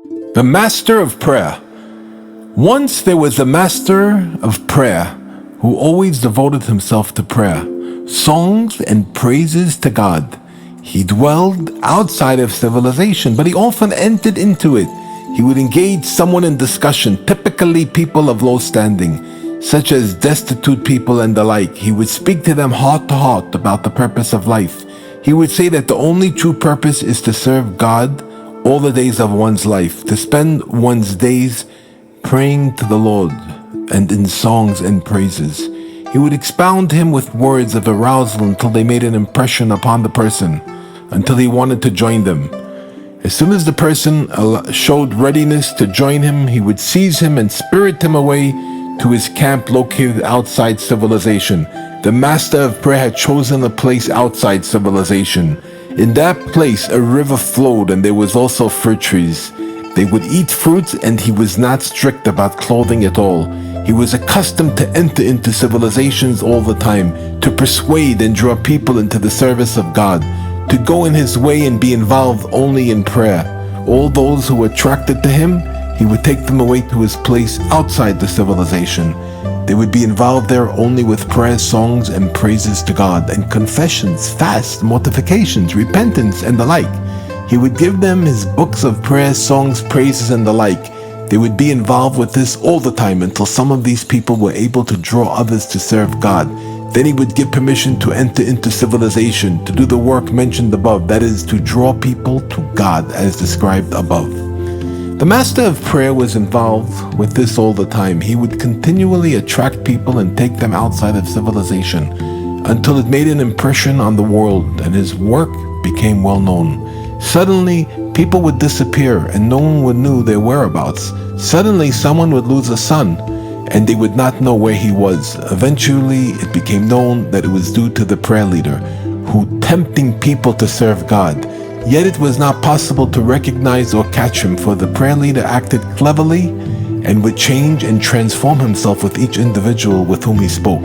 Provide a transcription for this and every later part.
The Master of Prayer. Once there was a master of prayer who always devoted himself to prayer, songs and praises to God. He dwelled outside of civilization, but he often entered into it. He would engage someone in discussion, typically people of low standing, such as destitute people and the like. He would speak to them heart to heart about the purpose of life. He would say that the only true purpose is to serve God all the days of one's life, to spend one's days praying to the Lord and in songs and praises. He would expound him with words of arousal until they made an impression upon the person, until he wanted to join them. As soon as the person showed readiness to join him, he would seize him and spirit him away to his camp located outside civilization. The Master of Prayer had chosen a place outside civilization. In that place, a river flowed and there was also fruit trees. They would eat fruits, and he was not strict about clothing at all. He was accustomed to enter into civilizations all the time, to persuade and draw people into the service of God, to go in his way and be involved only in prayer. All those who were attracted to him, he would take them away to his place outside the civilization. They would be involved there only with prayers, songs, and praises to God, and confessions, fasts, mortifications, repentance, and the like. He would give them his books of prayers, songs, praises, and the like. They would be involved with this all the time until some of these people were able to draw others to serve God. Then he would give permission to enter into civilization, to do the work mentioned above, that is, to draw people to God as described above. The Master of Prayer was involved with this all the time. He would continually attract people and take them outside of civilization until it made an impression on the world and his work became well known. Suddenly, people would disappear and no one would know their whereabouts. Suddenly, someone would lose a son and they would not know where he was. Eventually, it became known that it was due to the prayer leader who tempting people to serve God. Yet it was not possible to recognize or catch him, for the prayer leader acted cleverly and would change and transform himself with each individual with whom he spoke.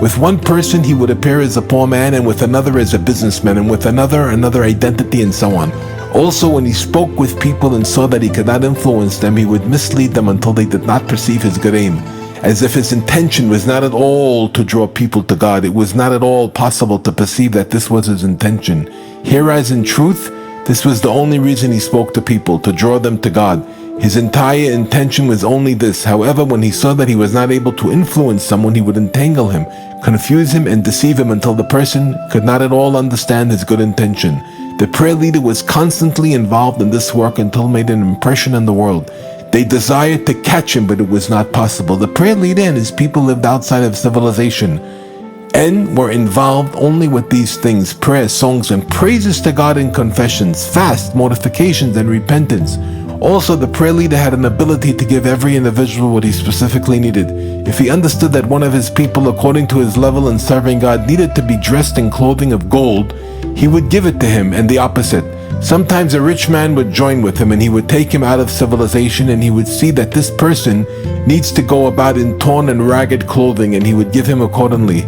With one person he would appear as a poor man, and with another as a businessman, and with another identity, and so on. Also, when he spoke with people and saw that he could not influence them, he would mislead them until they did not perceive his good aim, as if his intention was not at all to draw people to God. It was not at all possible to perceive that this was his intention. Whereas in truth, this was the only reason he spoke to people, to draw them to God. His entire intention was only this. However, when he saw that he was not able to influence someone, he would entangle him, confuse him, and deceive him until the person could not at all understand his good intention. The prayer leader was constantly involved in this work until it made an impression on the world. They desired to catch him, but it was not possible. The prayer leader and his people lived outside of civilization and were involved only with these things: prayers, songs, and praises to God, and confessions, fasts, mortifications, and repentance. Also, the prayer leader had an ability to give every individual what he specifically needed. If he understood that one of his people, according to his level in serving God, needed to be dressed in clothing of gold, he would give it to him, and the opposite. Sometimes a rich man would join with him, and he would take him out of civilization, and he would see that this person needs to go about in torn and ragged clothing, and he would give him accordingly.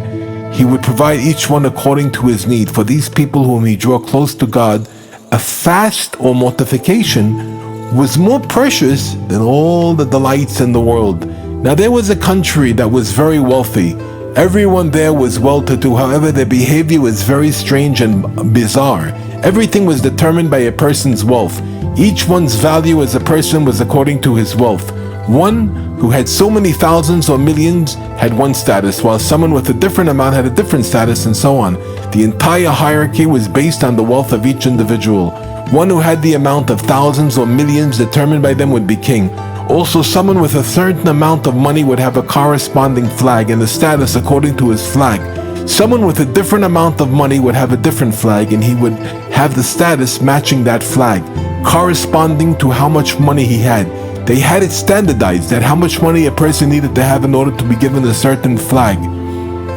He would provide each one according to his need. For these people whom he drew close to God, a fast or mortification was more precious than all the delights in the world. Now there was a country that was very wealthy. Everyone there was well-to-do. However, their behavior was very strange and bizarre. Everything was determined by a person's wealth. Each one's value as a person was according to his wealth. One who had so many thousands or millions had one status, while someone with a different amount had a different status, and so on. The entire hierarchy was based on the wealth of each individual. One who had the amount of thousands or millions determined by them would be king. Also, someone with a certain amount of money would have a corresponding flag and a status according to his flag. Someone with a different amount of money would have a different flag, and he would have the status matching that flag, corresponding to how much money he had. They had it standardized that how much money a person needed to have in order to be given a certain flag,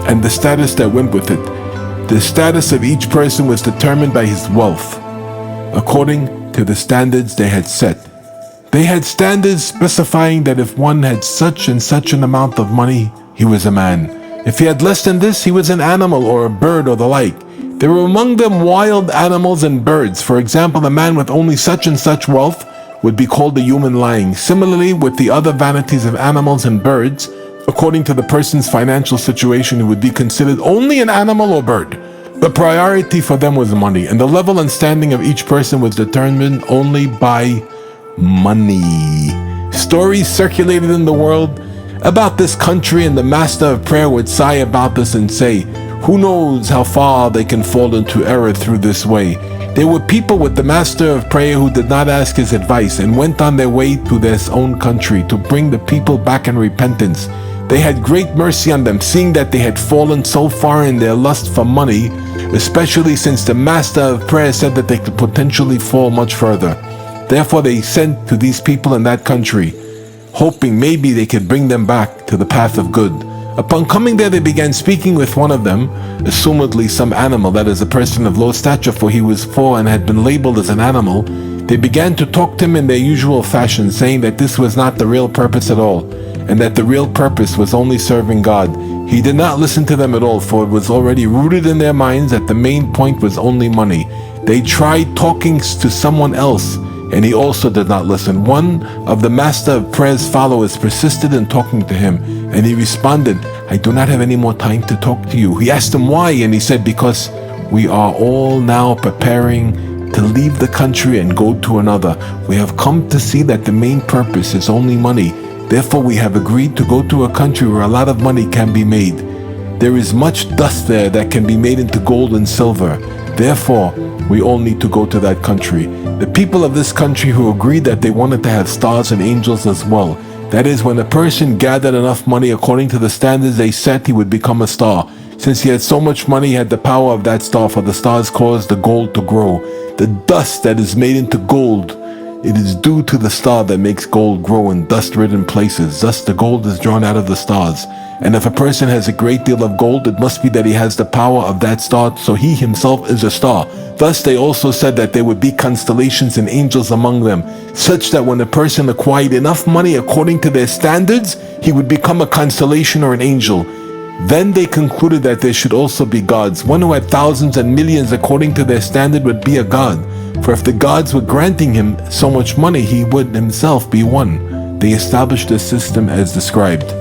and the status that went with it. The status of each person was determined by his wealth, according to the standards they had set. They had standards specifying that if one had such and such an amount of money, he was a man. If he had less than this, he was an animal or a bird or the like. There were among them wild animals and birds. For example, a man with only such and such wealth would be called a human lying. Similarly, with the other vanities of animals and birds, according to the person's financial situation, it would be considered only an animal or bird. The priority for them was money, and the level and standing of each person was determined only by money. Stories circulated in the world about this country, and the master of prayer would sigh about this and say, who knows how far they can fall into error through this way. There were people with the master of prayer who did not ask his advice and went on their way to their own country to bring the people back in repentance. They had great mercy on them, seeing that they had fallen so far in their lust for money, especially since the master of prayer said that they could potentially fall much further. Therefore they sent to these people in that country, hoping maybe they could bring them back to the path of good. Upon coming there, they began speaking with one of them, assumedly some animal, that is, a person of low stature, for he was poor and had been labeled as an animal. They began to talk to him in their usual fashion, saying that this was not the real purpose at all, and that the real purpose was only serving God. He did not listen to them at all, for it was already rooted in their minds that the main point was only money. They tried talking to someone else, and he also did not listen. One of the master of prayer's followers persisted in talking to him, and he responded, I do not have any more time to talk to you. He asked him why, and he said, because we are all now preparing to leave the country and go to another. We have come to see that the main purpose is only money. Therefore, we have agreed to go to a country where a lot of money can be made. There is much dust there that can be made into gold and silver. Therefore, we all need to go to that country. The people of this country who agreed that they wanted to have stars and angels as well. That is, when a person gathered enough money according to the standards they set, he would become a star. Since he had so much money, he had the power of that star, for the stars caused the gold to grow. The dust that is made into gold, it is due to the star that makes gold grow in dust-ridden places. Thus the gold is drawn out of the stars. And if a person has a great deal of gold, it must be that he has the power of that star, so he himself is a star. Thus they also said that there would be constellations and angels among them, such that when a person acquired enough money according to their standards, he would become a constellation or an angel. Then they concluded that there should also be gods. One who had thousands and millions according to their standard would be a god. For if the gods were granting him so much money, he would himself be one. They established this system as described.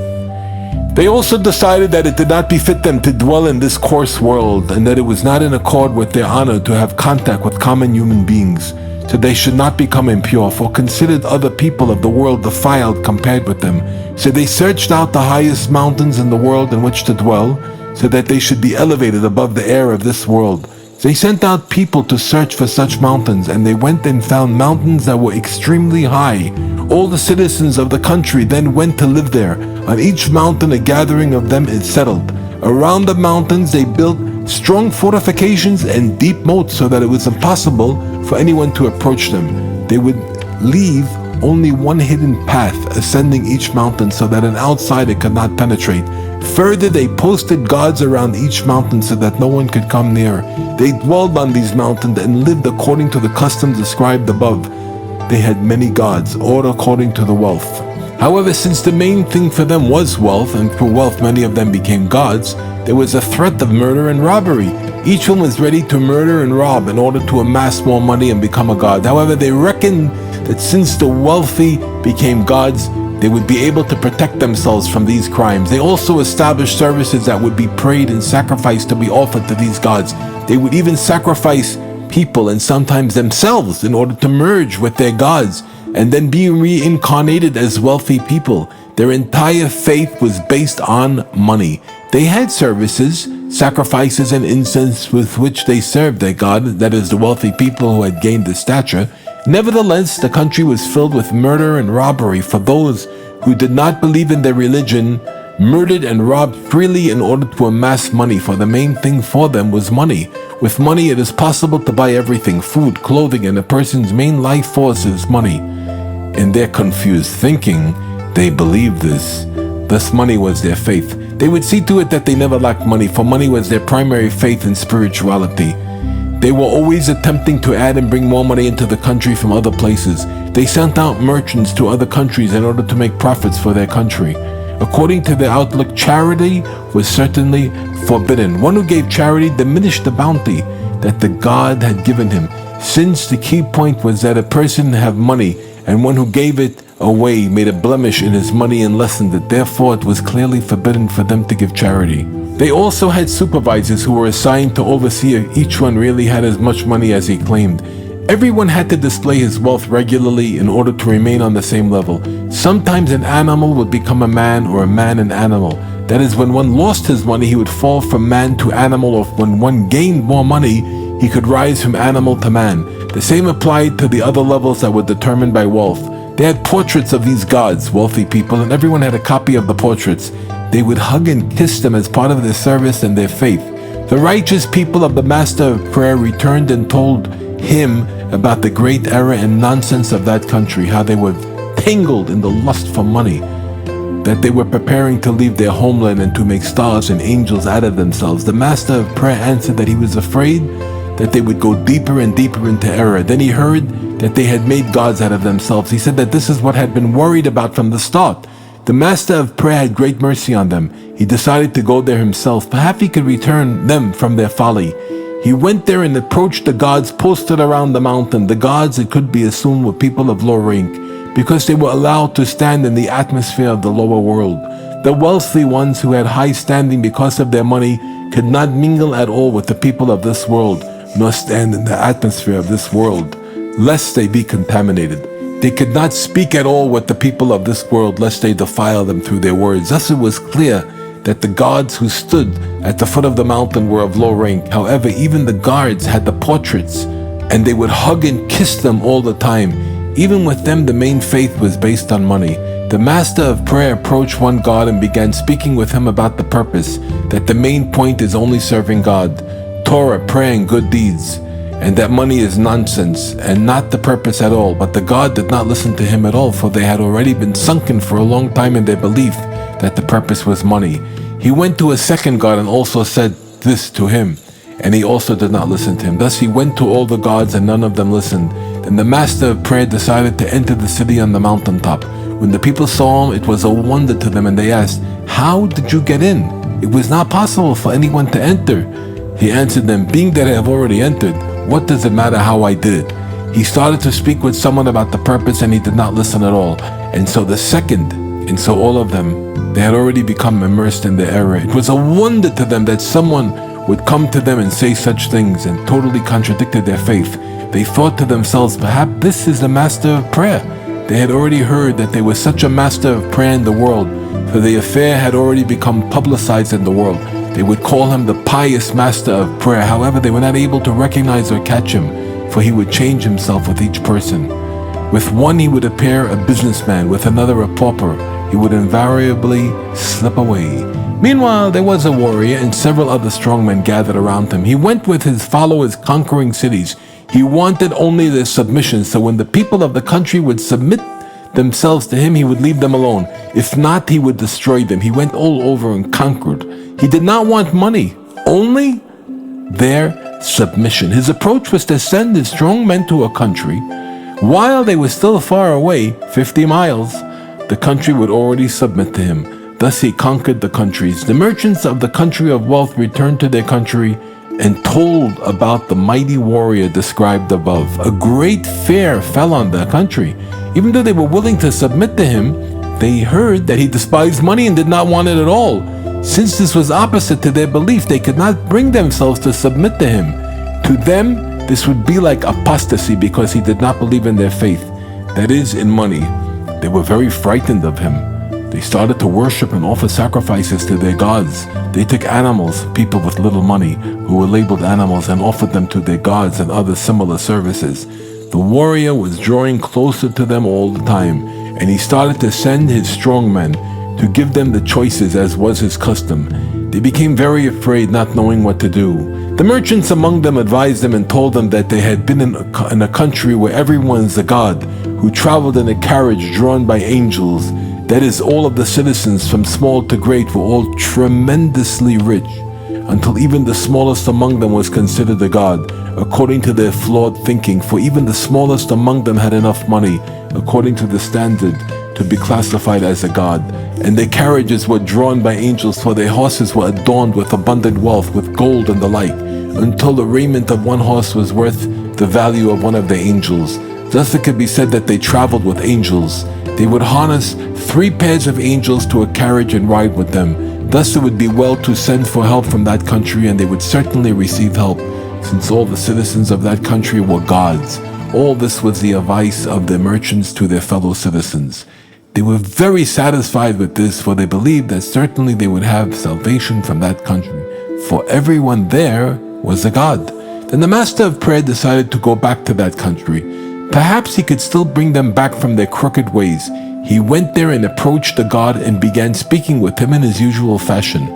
They also decided that it did not befit them to dwell in this coarse world, and that it was not in accord with their honor to have contact with common human beings. So they should not become impure, for considered other people of the world defiled compared with them. So they searched out the highest mountains in the world in which to dwell, so that they should be elevated above the air of this world. They sent out people to search for such mountains, and they went and found mountains that were extremely high. All the citizens of the country then went to live there. On each mountain a gathering of them is settled. Around the mountains they built strong fortifications and deep moats, so that it was impossible for anyone to approach them. They would leave only one hidden path ascending each mountain, so that an outsider could not penetrate. Further, they posted guards around each mountain so that no one could come near. They dwelled on these mountains and lived according to the customs described above. They had many gods, all according to the wealth. However, since the main thing for them was wealth, and through wealth many of them became gods, there was a threat of murder and robbery. Each one was ready to murder and rob in order to amass more money and become a god. However, they reckoned that since the wealthy became gods, they would be able to protect themselves from these crimes. They also established services that would be prayed and sacrificed to be offered to these gods. They would even sacrifice people and sometimes themselves in order to merge with their gods and then be reincarnated as wealthy people. Their entire faith was based on money. They had services, sacrifices, and incense with which they served their god, that is, the wealthy people who had gained the stature. Nevertheless, the country was filled with murder and robbery, for those who did not believe in their religion murdered and robbed freely in order to amass money, for the main thing for them was money. With money it is possible to buy everything, food, clothing, and a person's main life force is money. In their confused thinking, they believed this. Thus money was their faith. They would see to it that they never lacked money, for money was their primary faith and spirituality. They were always attempting to add and bring more money into the country from other places. They sent out merchants to other countries in order to make profits for their country. According to their outlook, charity was certainly forbidden. One who gave charity diminished the bounty that the God had given him, since the key point was that a person have money and one who gave it away made a blemish in his money and lessened it. Therefore, it was clearly forbidden for them to give charity. They also had supervisors who were assigned to oversee if each one really had as much money as he claimed. Everyone had to display his wealth regularly in order to remain on the same level. Sometimes an animal would become a man, or a man an animal. That is, when one lost his money, he would fall from man to animal, or when one gained more money, he could rise from animal to man. The same applied to the other levels that were determined by wealth. They had portraits of these gods, wealthy people, and everyone had a copy of the portraits. They would hug and kiss them as part of their service and their faith. The righteous people of the Master of Prayer returned and told him about the great error and nonsense of that country, how they were tangled in the lust for money, that they were preparing to leave their homeland and to make stars and angels out of themselves. The Master of Prayer answered that he was afraid that they would go deeper and deeper into error. Then he heard that they had made gods out of themselves. He said that this is what had been worried about from the start. The Master of Prayer had great mercy on them. He decided to go there himself. Perhaps he could return them from their folly. He went there and approached the gods posted around the mountain. The gods, it could be assumed, were people of low rank, because they were allowed to stand in the atmosphere of the lower world. The wealthy ones who had high standing because of their money could not mingle at all with the people of this world, nor stand in the atmosphere of this world, lest they be contaminated. They could not speak at all with the people of this world, lest they defile them through their words. Thus it was clear that the gods who stood at the foot of the mountain were of low rank. However, even the guards had the portraits, and they would hug and kiss them all the time. Even with them, the main faith was based on money. The Master of Prayer approached one god and began speaking with him about the purpose, that the main point is only serving God, Torah, prayer, and good deeds, and that money is nonsense and not the purpose at all. But the god did not listen to him at all, for they had already been sunken for a long time in their belief that the purpose was money. He went to a second god and also said this to him, and he also did not listen to him. Thus he went to all the gods, and none of them listened. Then the Master of Prayer decided to enter the city on the mountaintop. When the people saw him, it was a wonder to them, and they asked, "How did you get in? It was not possible for anyone to enter." He answered them, "Being that I have already entered, what does it matter how I did it?" He started to speak with someone about the purpose, and he did not listen at all. And so all of them, they had already become immersed in their error. It was a wonder to them that someone would come to them and say such things, and totally contradicted their faith. They thought to themselves, perhaps this is the Master of Prayer. They had already heard that there was such a Master of Prayer in the world, for the affair had already become publicized in the world. They would call him the pious Master of Prayer. However, they were not able to recognize or catch him, for he would change himself with each person. With one he would appear a businessman, with another a pauper. He would invariably slip away. Meanwhile, there was a warrior and several other strong men gathered around him. He went with his followers conquering cities. He wanted only their submission, so when the people of the country would submit themselves to him, he would leave them alone. If not, he would destroy them. He went all over and conquered. He did not want money, only their submission. His approach was to send his strong men to a country. While they were still far away, 50 miles, the country would already submit to him. Thus he conquered the countries. The merchants of the country of wealth returned to their country and told about the mighty warrior described above. A great fear fell on the country. Even though they were willing to submit to him, they heard that he despised money and did not want it at all. Since this was opposite to their belief, they could not bring themselves to submit to him. To them, this would be like apostasy, because he did not believe in their faith, that is, in money. They were very frightened of him. They started to worship and offer sacrifices to their gods. They took animals, people with little money, who were labeled animals, and offered them to their gods and other similar services. The warrior was drawing closer to them all the time, and he started to send his strong men to give them the choices, as was his custom. They became very afraid, not knowing what to do. The merchants among them advised them and told them that they had been in a country where everyone's a god, who traveled in a carriage drawn by angels. That is, all of the citizens, from small to great, were all tremendously rich, until even the smallest among them was considered a god, according to their flawed thinking, for even the smallest among them had enough money, according to the standard, to be classified as a god. And their carriages were drawn by angels, for their horses were adorned with abundant wealth, with gold and the like, until the raiment of one horse was worth the value of one of the angels. Thus it could be said that they traveled with angels. They would harness 3 pairs of angels to a carriage and ride with them. Thus it would be well to send for help from that country, and they would certainly receive help, since all the citizens of that country were gods. All this was the advice of the merchants to their fellow citizens. They were very satisfied with this, for they believed that certainly they would have salvation from that country, for everyone there was a god. Then the master of prayer decided to go back to that country. Perhaps he could still bring them back from their crooked ways. He went there and approached the god and began speaking with him in his usual fashion.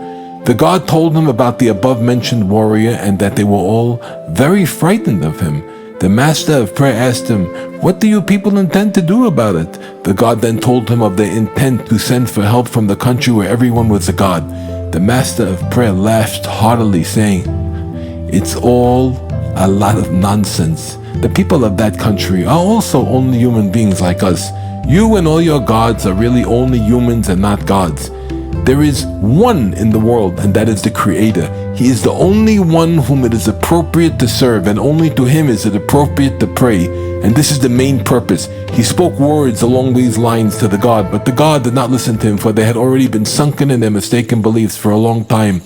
The god told him about the above-mentioned warrior and that they were all very frightened of him. The master of prayer asked him, "What do you people intend to do about it?" The god then told him of their intent to send for help from the country where everyone was a god. The master of prayer laughed heartily, saying, "It's all a lot of nonsense. The people of that country are also only human beings like us. You and all your gods are really only humans and not gods. There is one in the world, and that is the Creator. He is the only one whom it is appropriate to serve, and only to Him is it appropriate to pray. And this is the main purpose." He spoke words along these lines to the god, but the god did not listen to him, for they had already been sunken in their mistaken beliefs for a long time.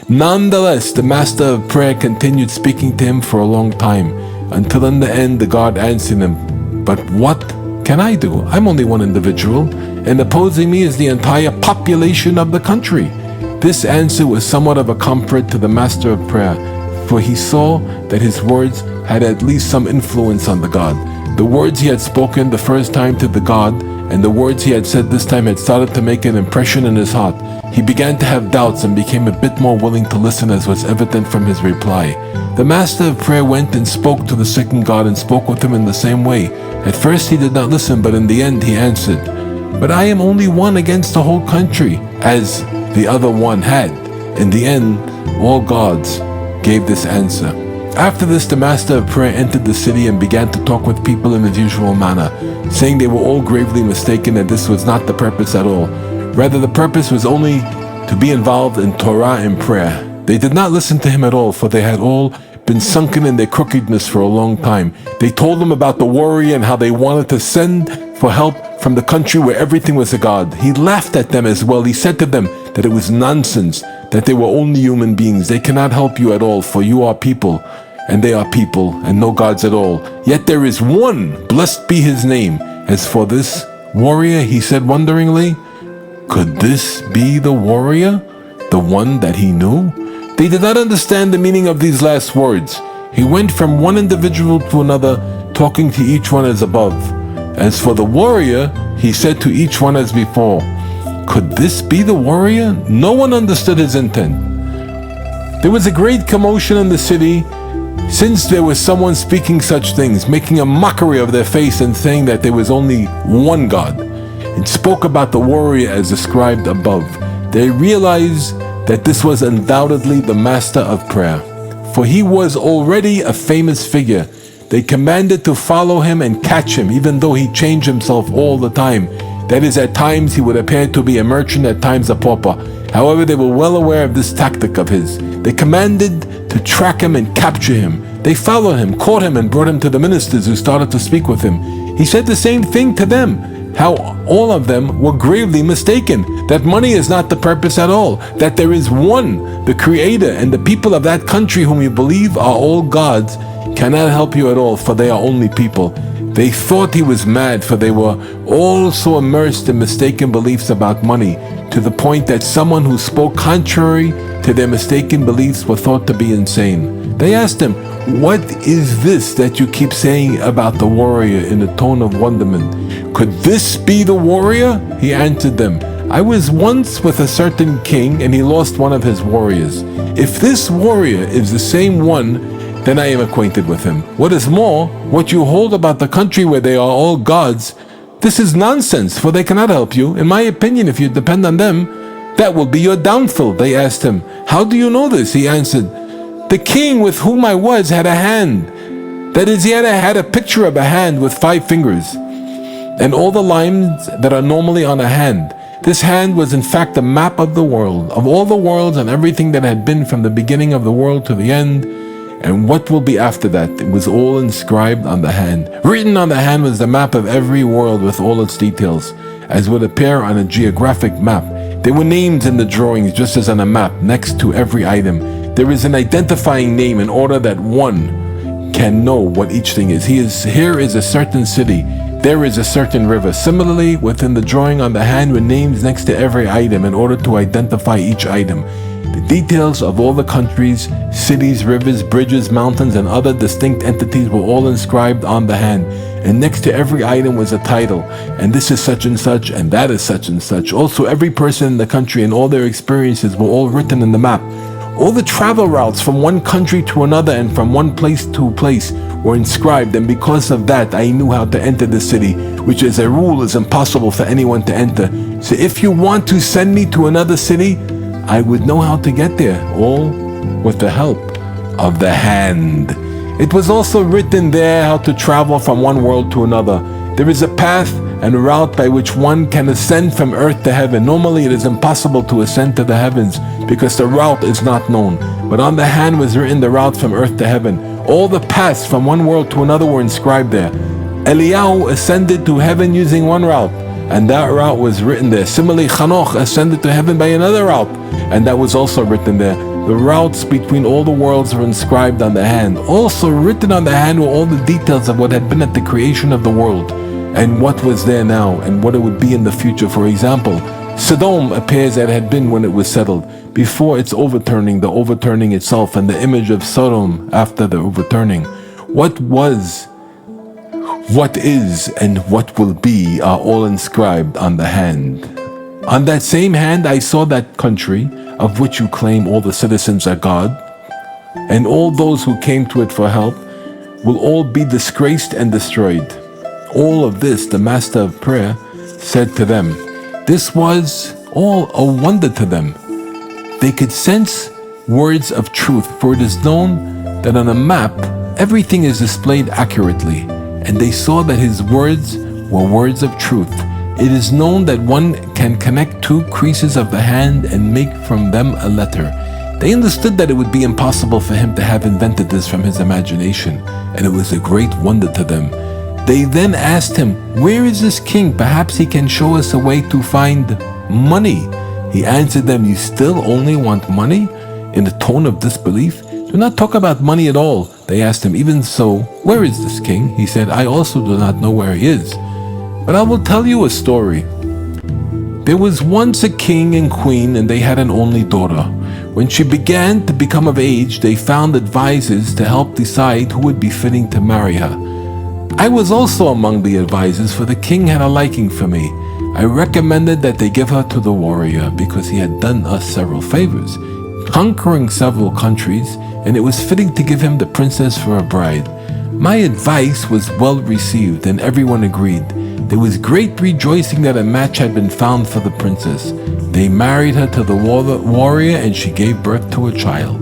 Nonetheless, the master of prayer continued speaking to him for a long time, until in the end the god answered him, "But what can I do? I'm only one individual, and opposing me is the entire population of the country." This answer was somewhat of a comfort to the master of prayer, for he saw that his words had at least some influence on the god. The words he had spoken the first time to the god and the words he had said this time had started to make an impression in his heart. He began to have doubts and became a bit more willing to listen, as was evident from his reply. The master of prayer went and spoke to the second god and spoke with him in the same way. At first he did not listen, but in the end he answered, "But I am only one against the whole country," as the other one had. In the end, all gods gave this answer. After this, the master of prayer entered the city and began to talk with people in his usual manner, saying they were all gravely mistaken, that this was not the purpose at all. Rather, the purpose was only to be involved in Torah and prayer. They did not listen to him at all, for they had all been sunken in their crookedness for a long time. They told him about the warrior and how they wanted to send for help from the country where everything was a god. He laughed at them as well. He said to them that it was nonsense, that they were only human beings. They cannot help you at all, for you are people, and they are people, and no gods at all. Yet there is one, blessed be his name. As for this warrior, he said wonderingly, could this be the warrior, the one that he knew? They did not understand the meaning of these last words. He went from one individual to another, talking to each one as above. As for the warrior, he said to each one as before, could this be the warrior? No one understood his intent. There was a great commotion in the city, since there was someone speaking such things, making a mockery of their face and saying that there was only one God, and spoke about the warrior as described above. They realized that this was undoubtedly the master of prayer, for he was already a famous figure. They commanded to follow him and catch him, even though he changed himself all the time. That is, at times he would appear to be a merchant, at times a pauper. However, they were well aware of this tactic of his. They commanded to track him and capture him. They followed him, caught him, and brought him to the ministers, who started to speak with him. He said the same thing to them, how all of them were gravely mistaken, that money is not the purpose at all, that there is one, the Creator, and the people of that country whom you believe are all gods cannot help you at all, for they are only people. They thought he was mad, for they were all so immersed in mistaken beliefs about money, to the point that someone who spoke contrary to their mistaken beliefs were thought to be insane. They asked him, what is this that you keep saying about the warrior, in a tone of wonderment? Could this be the warrior? He answered them, I was once with a certain king, and he lost one of his warriors. If this warrior is the same one, then I am acquainted with him. What is more, what you hold about the country where they are all gods, this is nonsense, for they cannot help you. In my opinion, if you depend on them, that will be your downfall. They asked him, how do you know this? He answered, the king with whom I was had a hand. That is, he had a picture of a hand with 5 fingers, and all the lines that are normally on a hand. This hand was in fact a map of the world, of all the worlds and everything that had been from the beginning of the world to the end. And what will be after that? It was all inscribed on the hand. Written on the hand was the map of every world with all its details, as would appear on a geographic map. There were names in the drawings just as on a map next to every item. There is an identifying name in order that one can know what each thing is. Here is a certain city. There is a certain river. Similarly, within the drawing on the hand were names next to every item in order to identify each item. The details of all the countries, cities, rivers, bridges, mountains, and other distinct entities were all inscribed on the hand. And next to every item was a title, and this is such and such, and that is such and such. Also, every person in the country and all their experiences were all written in the map. All the travel routes from one country to another and from one place to place were inscribed, and because of that, I knew how to enter the city, which as a rule is impossible for anyone to enter. So if you want to send me to another city, I would know how to get there, all with the help of the hand. It was also written there how to travel from one world to another. There is a path and a route by which one can ascend from earth to heaven. Normally it is impossible to ascend to the heavens because the route is not known. But on the hand was written the route from earth to heaven. All the paths from one world to another were inscribed there. Eliyahu ascended to heaven using one route, and that route was written there. Similarly, Hanoch ascended to heaven by another route, and that was also written there. The routes between all the worlds were inscribed on the hand. Also written on the hand were all the details of what had been at the creation of the world, and what was there now, and what it would be in the future. For example, Sodom appears that it had been when it was settled, before its overturning, the overturning itself, and the image of Sodom after the overturning. What was, what is, and what will be are all inscribed on the hand. On that same hand I saw that country, of which you claim all the citizens are God, and all those who came to it for help will all be disgraced and destroyed. All of this the Master of Prayer said to them. This was all a wonder to them. They could sense words of truth, for it is known that on a map everything is displayed accurately, and they saw that his words were words of truth. It is known that one can connect two creases of the hand and make from them a letter. They understood that it would be impossible for him to have invented this from his imagination, and it was a great wonder to them. They then asked him, "Where is this king? Perhaps he can show us a way to find money." He answered them, "You still only want money?" In a tone of disbelief. "Do not talk about money at all." They asked him, "Even so, where is this king?" He said, "I also do not know where he is. But I will tell you a story. There was once a king and queen, and they had an only daughter. When she began to become of age, they found advisors to help decide who would be fitting to marry her. I was also among the advisors, for the king had a liking for me. I recommended that they give her to the warrior because he had done us several favors, conquering several countries, and it was fitting to give him the princess for a bride. My advice was well received, and everyone agreed. There was great rejoicing that a match had been found for the princess. They married her to the warrior, and she gave birth to a child.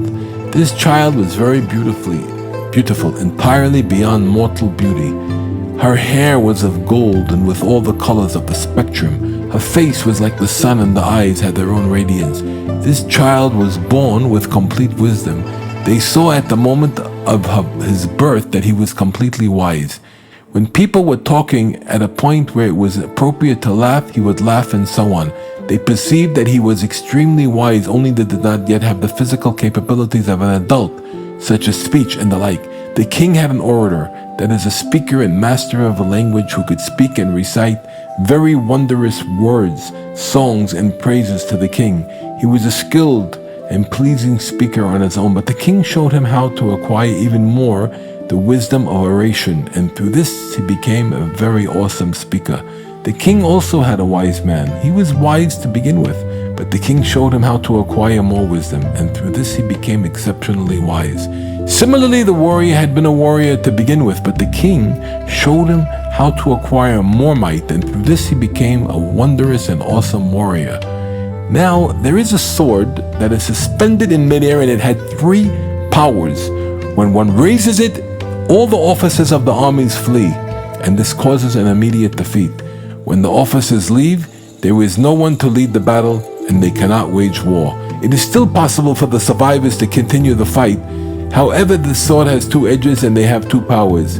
This child was very beautiful, entirely beyond mortal beauty. Her hair was of gold and with all the colors of the spectrum. Her face was like the sun, and the eyes had their own radiance. This child was born with complete wisdom. They saw at the moment of his birth that he was completely wise. When people were talking at a point where it was appropriate to laugh, he would laugh, and so on. They perceived that he was extremely wise, only they did not yet have the physical capabilities of an adult, such as speech and the like. The king had an orator, that is a speaker and master of a language, who could speak and recite very wondrous words, songs, and praises to the king. He was a skilled and pleasing speaker on his own, but the king showed him how to acquire even more the wisdom of oration, and through this he became a very awesome speaker. The king also had a wise man. He was wise to begin with, but the king showed him how to acquire more wisdom, and through this he became exceptionally wise. Similarly, the warrior had been a warrior to begin with, but the king showed him how to acquire more might, and through this he became a wondrous and awesome warrior. Now, there is a sword that is suspended in midair, and it had 3 powers. When one raises it, all the officers of the armies flee, and this causes an immediate defeat. When the officers leave, there is no one to lead the battle, and they cannot wage war. It is still possible for the survivors to continue the fight, However, the sword has two edges and they have two powers.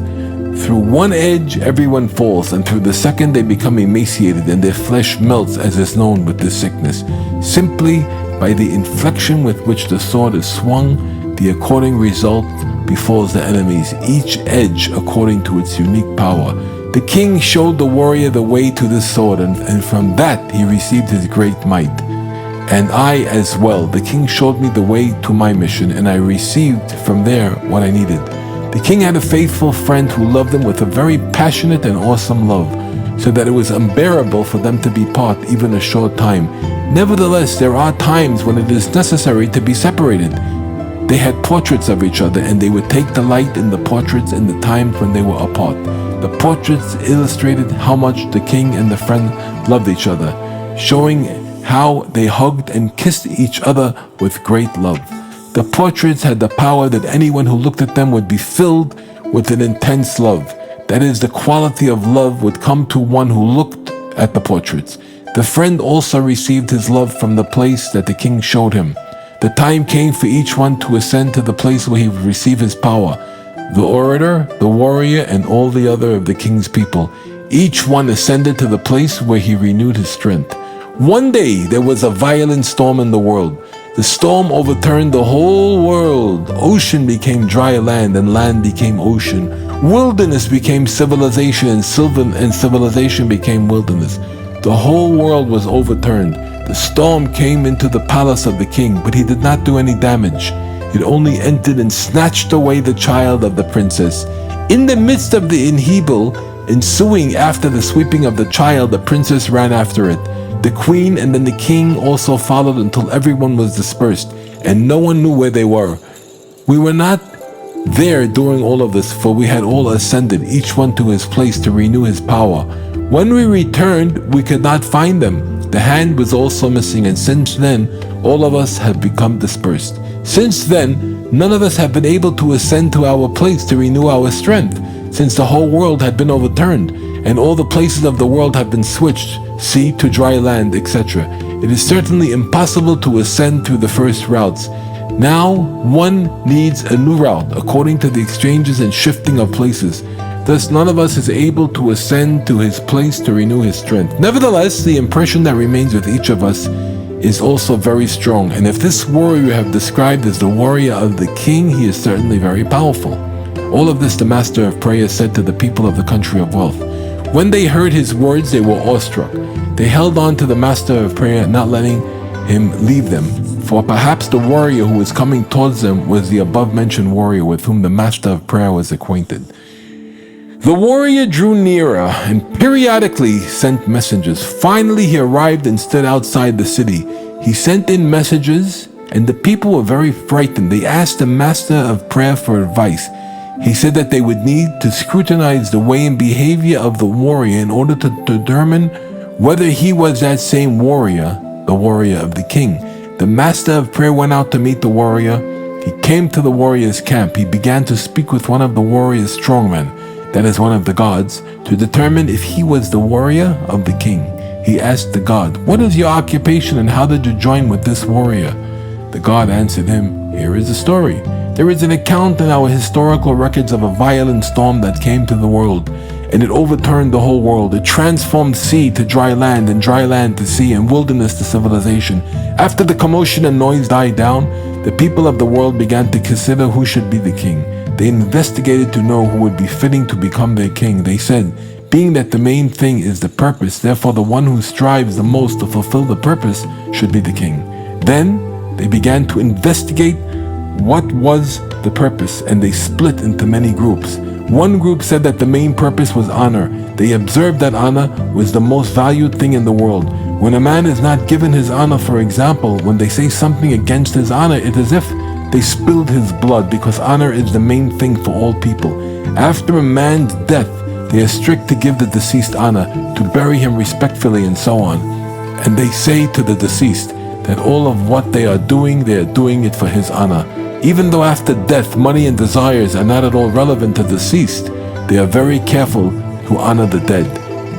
Through one edge, everyone falls, and through the second, they become emaciated and their flesh melts, as is known with this sickness. Simply by the inflection with which the sword is swung, the according result befalls the enemies, each edge according to its unique power. The king showed the warrior the way to this sword, and from that he received his great might. And I as well. The king showed me the way to my mission, and I received from there what I needed. The king had a faithful friend who loved him with a very passionate and awesome love, so that it was unbearable for them to be apart even a short time. Nevertheless, there are times when it is necessary to be separated. They had portraits of each other, and they would take delight in the portraits in the times when they were apart. The portraits illustrated how much the king and the friend loved each other, showing how they hugged and kissed each other with great love. The portraits had the power that anyone who looked at them would be filled with an intense love. That is, the quality of love would come to one who looked at the portraits. The friend also received his love from the place that the king showed him. The time came for each one to ascend to the place where he would receive his power. The orator, the warrior, and all the other of the king's people. Each one ascended to the place where he renewed his strength. One day there was a violent storm in the world. The storm overturned the whole world. Ocean became dry land, and land became ocean. Wilderness became civilization, and civilization became wilderness. The whole world was overturned. The storm came into the palace of the king, but he did not do any damage. It only entered and snatched away the child of the princess. In the midst of the upheaval ensuing after the sweeping of the child, the princess ran after it. The queen and then the king also followed until everyone was dispersed, and no one knew where they were. We were not there during all of this, for we had all ascended, each one to his place to renew his power. When we returned, we could not find them. The hand was also missing, and since then, all of us have become dispersed. Since then, none of us have been able to ascend to our place to renew our strength, since the whole world had been overturned, and all the places of the world have been switched, sea to dry land, etc. It is certainly impossible to ascend through the first routes. Now, one needs a new route, according to the exchanges and shifting of places. Thus, none of us is able to ascend to his place to renew his strength. Nevertheless, the impression that remains with each of us is also very strong, and if this warrior you have described as the warrior of the king, he is certainly very powerful. All of this the master of prayer said to the people of the country of wealth. When they heard his words, they were awestruck. They held on to the master of prayer, not letting him leave them, for perhaps the warrior who was coming towards them was the above-mentioned warrior with whom the master of prayer was acquainted. The warrior drew nearer and periodically sent messengers. Finally, he arrived and stood outside the city. He sent in messages, and the people were very frightened. They asked the master of prayer for advice. He said that they would need to scrutinize the way and behavior of the warrior in order to determine whether he was that same warrior, the warrior of the king. The master of prayer went out to meet the warrior. He came to the warrior's camp. He began to speak with one of the warrior's strongmen, that is one of the gods, to determine if he was the warrior of the king. He asked the god, "What is your occupation and how did you join with this warrior?" The god answered him, "Here is the story. There is an account in our historical records of a violent storm that came to the world, and it overturned the whole world. It transformed sea to dry land, and dry land to sea, and wilderness to civilization. After the commotion and noise died down, the people of the world began to consider who should be the king. They investigated to know who would be fitting to become their king. They said, being that the main thing is the purpose, therefore the one who strives the most to fulfill the purpose should be the king. Then they began to investigate what was the purpose, and they split into many groups. One group said that the main purpose was honor. They observed that honor was the most valued thing in the world. When a man is not given his honor, for example, when they say something against his honor, it is as if they spilled his blood, because honor is the main thing for all people. After a man's death, they are strict to give the deceased honor, to bury him respectfully, and so on. And they say to the deceased that all of what they are doing it for his honor. Even though after death, money and desires are not at all relevant to the deceased, they are very careful to honor the dead.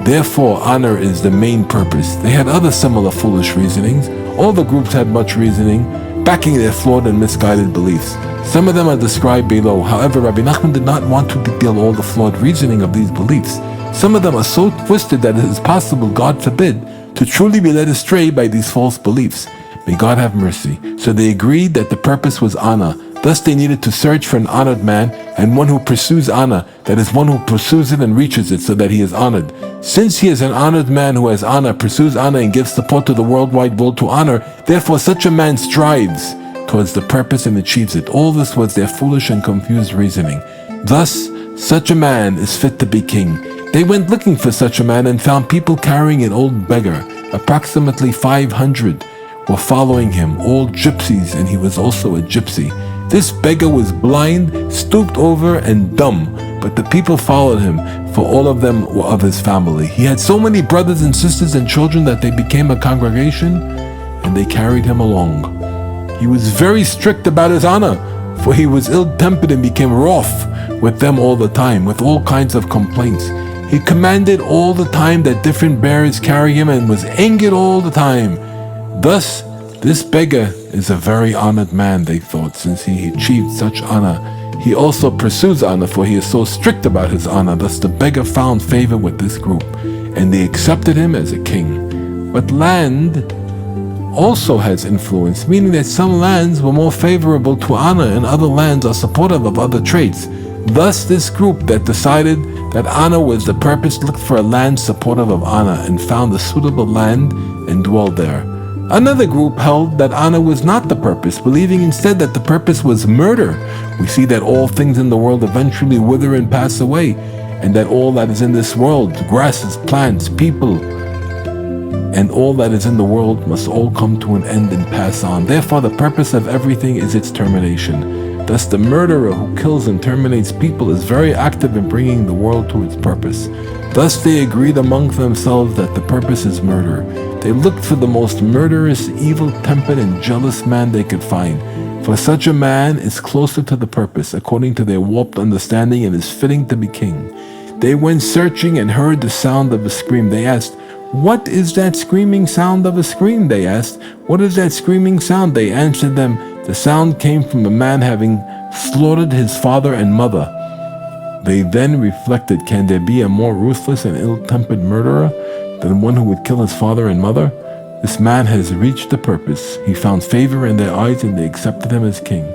Therefore, honor is the main purpose. They had other similar foolish reasonings. All the groups had much reasoning, backing their flawed and misguided beliefs. Some of them are described below. However, Rabbi Nachman did not want to detail all the flawed reasoning of these beliefs. Some of them are so twisted that it is possible, God forbid, to truly be led astray by these false beliefs. May God have mercy. So they agreed that the purpose was honor. Thus they needed to search for an honored man and one who pursues honor, that is, one who pursues it and reaches it so that he is honored. Since he is an honored man who has honor, pursues honor, and gives support to the worldwide will to honor, therefore such a man strives towards the purpose and achieves it. All this was their foolish and confused reasoning. Thus, such a man is fit to be king. They went looking for such a man and found people carrying an old beggar. Approximately 500 were following him, all gypsies, and he was also a gypsy. This beggar was blind, stooped over, and dumb, but the people followed him, for all of them were of his family. He had so many brothers and sisters and children that they became a congregation, and they carried him along. He was very strict about his honor, for he was ill-tempered and became wroth with them all the time, with all kinds of complaints. He commanded all the time that different bearers carry him and was angered all the time. Thus, this beggar is a very honored man, they thought, since he achieved such honor. He also pursues honor, for he is so strict about his honor. Thus the beggar found favor with this group, and they accepted him as a king. But land also has influence, meaning that some lands were more favorable to honor and other lands are supportive of other traits. Thus this group that decided that honor was the purpose looked for a land supportive of honor and found a suitable land and dwelled there. Another group held that honor was not the purpose, believing instead that the purpose was murder. We see that all things in the world eventually wither and pass away, and that all that is in this world, grasses, plants, people, and all that is in the world must all come to an end and pass on. Therefore, the purpose of everything is its termination. Thus, the murderer who kills and terminates people is very active in bringing the world to its purpose. Thus, they agreed among themselves that the purpose is murder. They looked for the most murderous, evil-tempered, and jealous man they could find. For such a man is closer to the purpose, according to their warped understanding, and is fitting to be king. They went searching and heard the sound of a scream. They asked, "What is that screaming sound of a scream?" They asked. "What is that screaming sound?" They answered them, "The sound came from a man having slaughtered his father and mother." They then reflected, can there be a more ruthless and ill-tempered murderer than one who would kill his father and mother? This man has reached the purpose. He found favor in their eyes and they accepted him as king.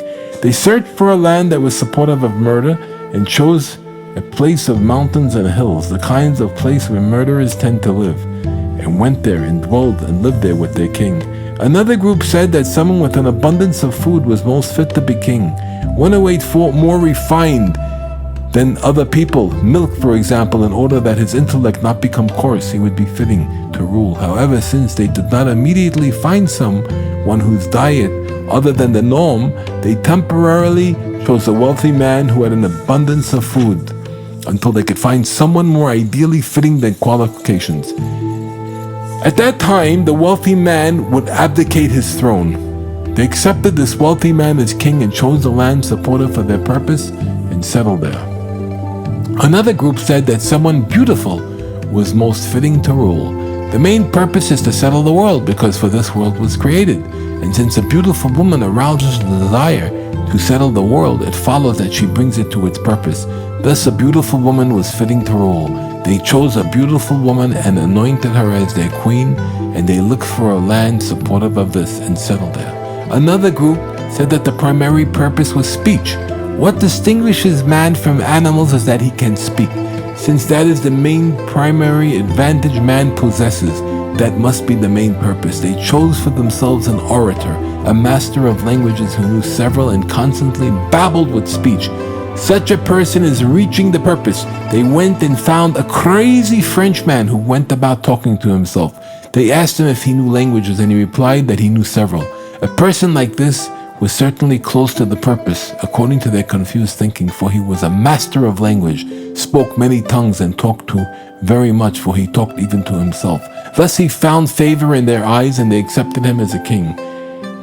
They searched for a land that was supportive of murder and chose a place of mountains and hills, the kinds of place where murderers tend to live, and went there and dwelled and lived there with their king. Another group said that someone with an abundance of food was most fit to be king. One who ate more refined than other people, milk for example, in order that his intellect not become coarse, he would be fitting to rule. However, since they did not immediately find someone whose diet other than the norm, they temporarily chose a wealthy man who had an abundance of food until they could find someone more ideally fitting than qualifications. At that time, the wealthy man would abdicate his throne. They accepted this wealthy man as king and chose the land supportive for their purpose and settled there. Another group said that someone beautiful was most fitting to rule. The main purpose is to settle the world, because for this world was created. And since a beautiful woman arouses the desire to settle the world, it follows that she brings it to its purpose. Thus a beautiful woman was fitting to rule. They chose a beautiful woman and anointed her as their queen, and they looked for a land supportive of this and settled there. Another group said that the primary purpose was speech. What distinguishes man from animals is that he can speak. Since that is the main primary advantage man possesses, that must be the main purpose. They chose for themselves an orator, a master of languages who knew several and constantly babbled with speech. Such a person is reaching the purpose. They went and found a crazy Frenchman who went about talking to himself. They asked him if he knew languages, and he replied that he knew several. A person like this was certainly close to the purpose, according to their confused thinking, for he was a master of language, spoke many tongues, and talked to very much, for he talked even to himself. Thus he found favor in their eyes, and they accepted him as a king.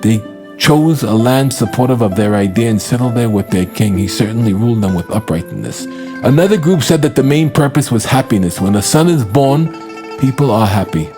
They chose a land supportive of their idea and settled there with their king. He certainly ruled them with uprightness. Another group said that the main purpose was happiness. When a son is born, people are happy.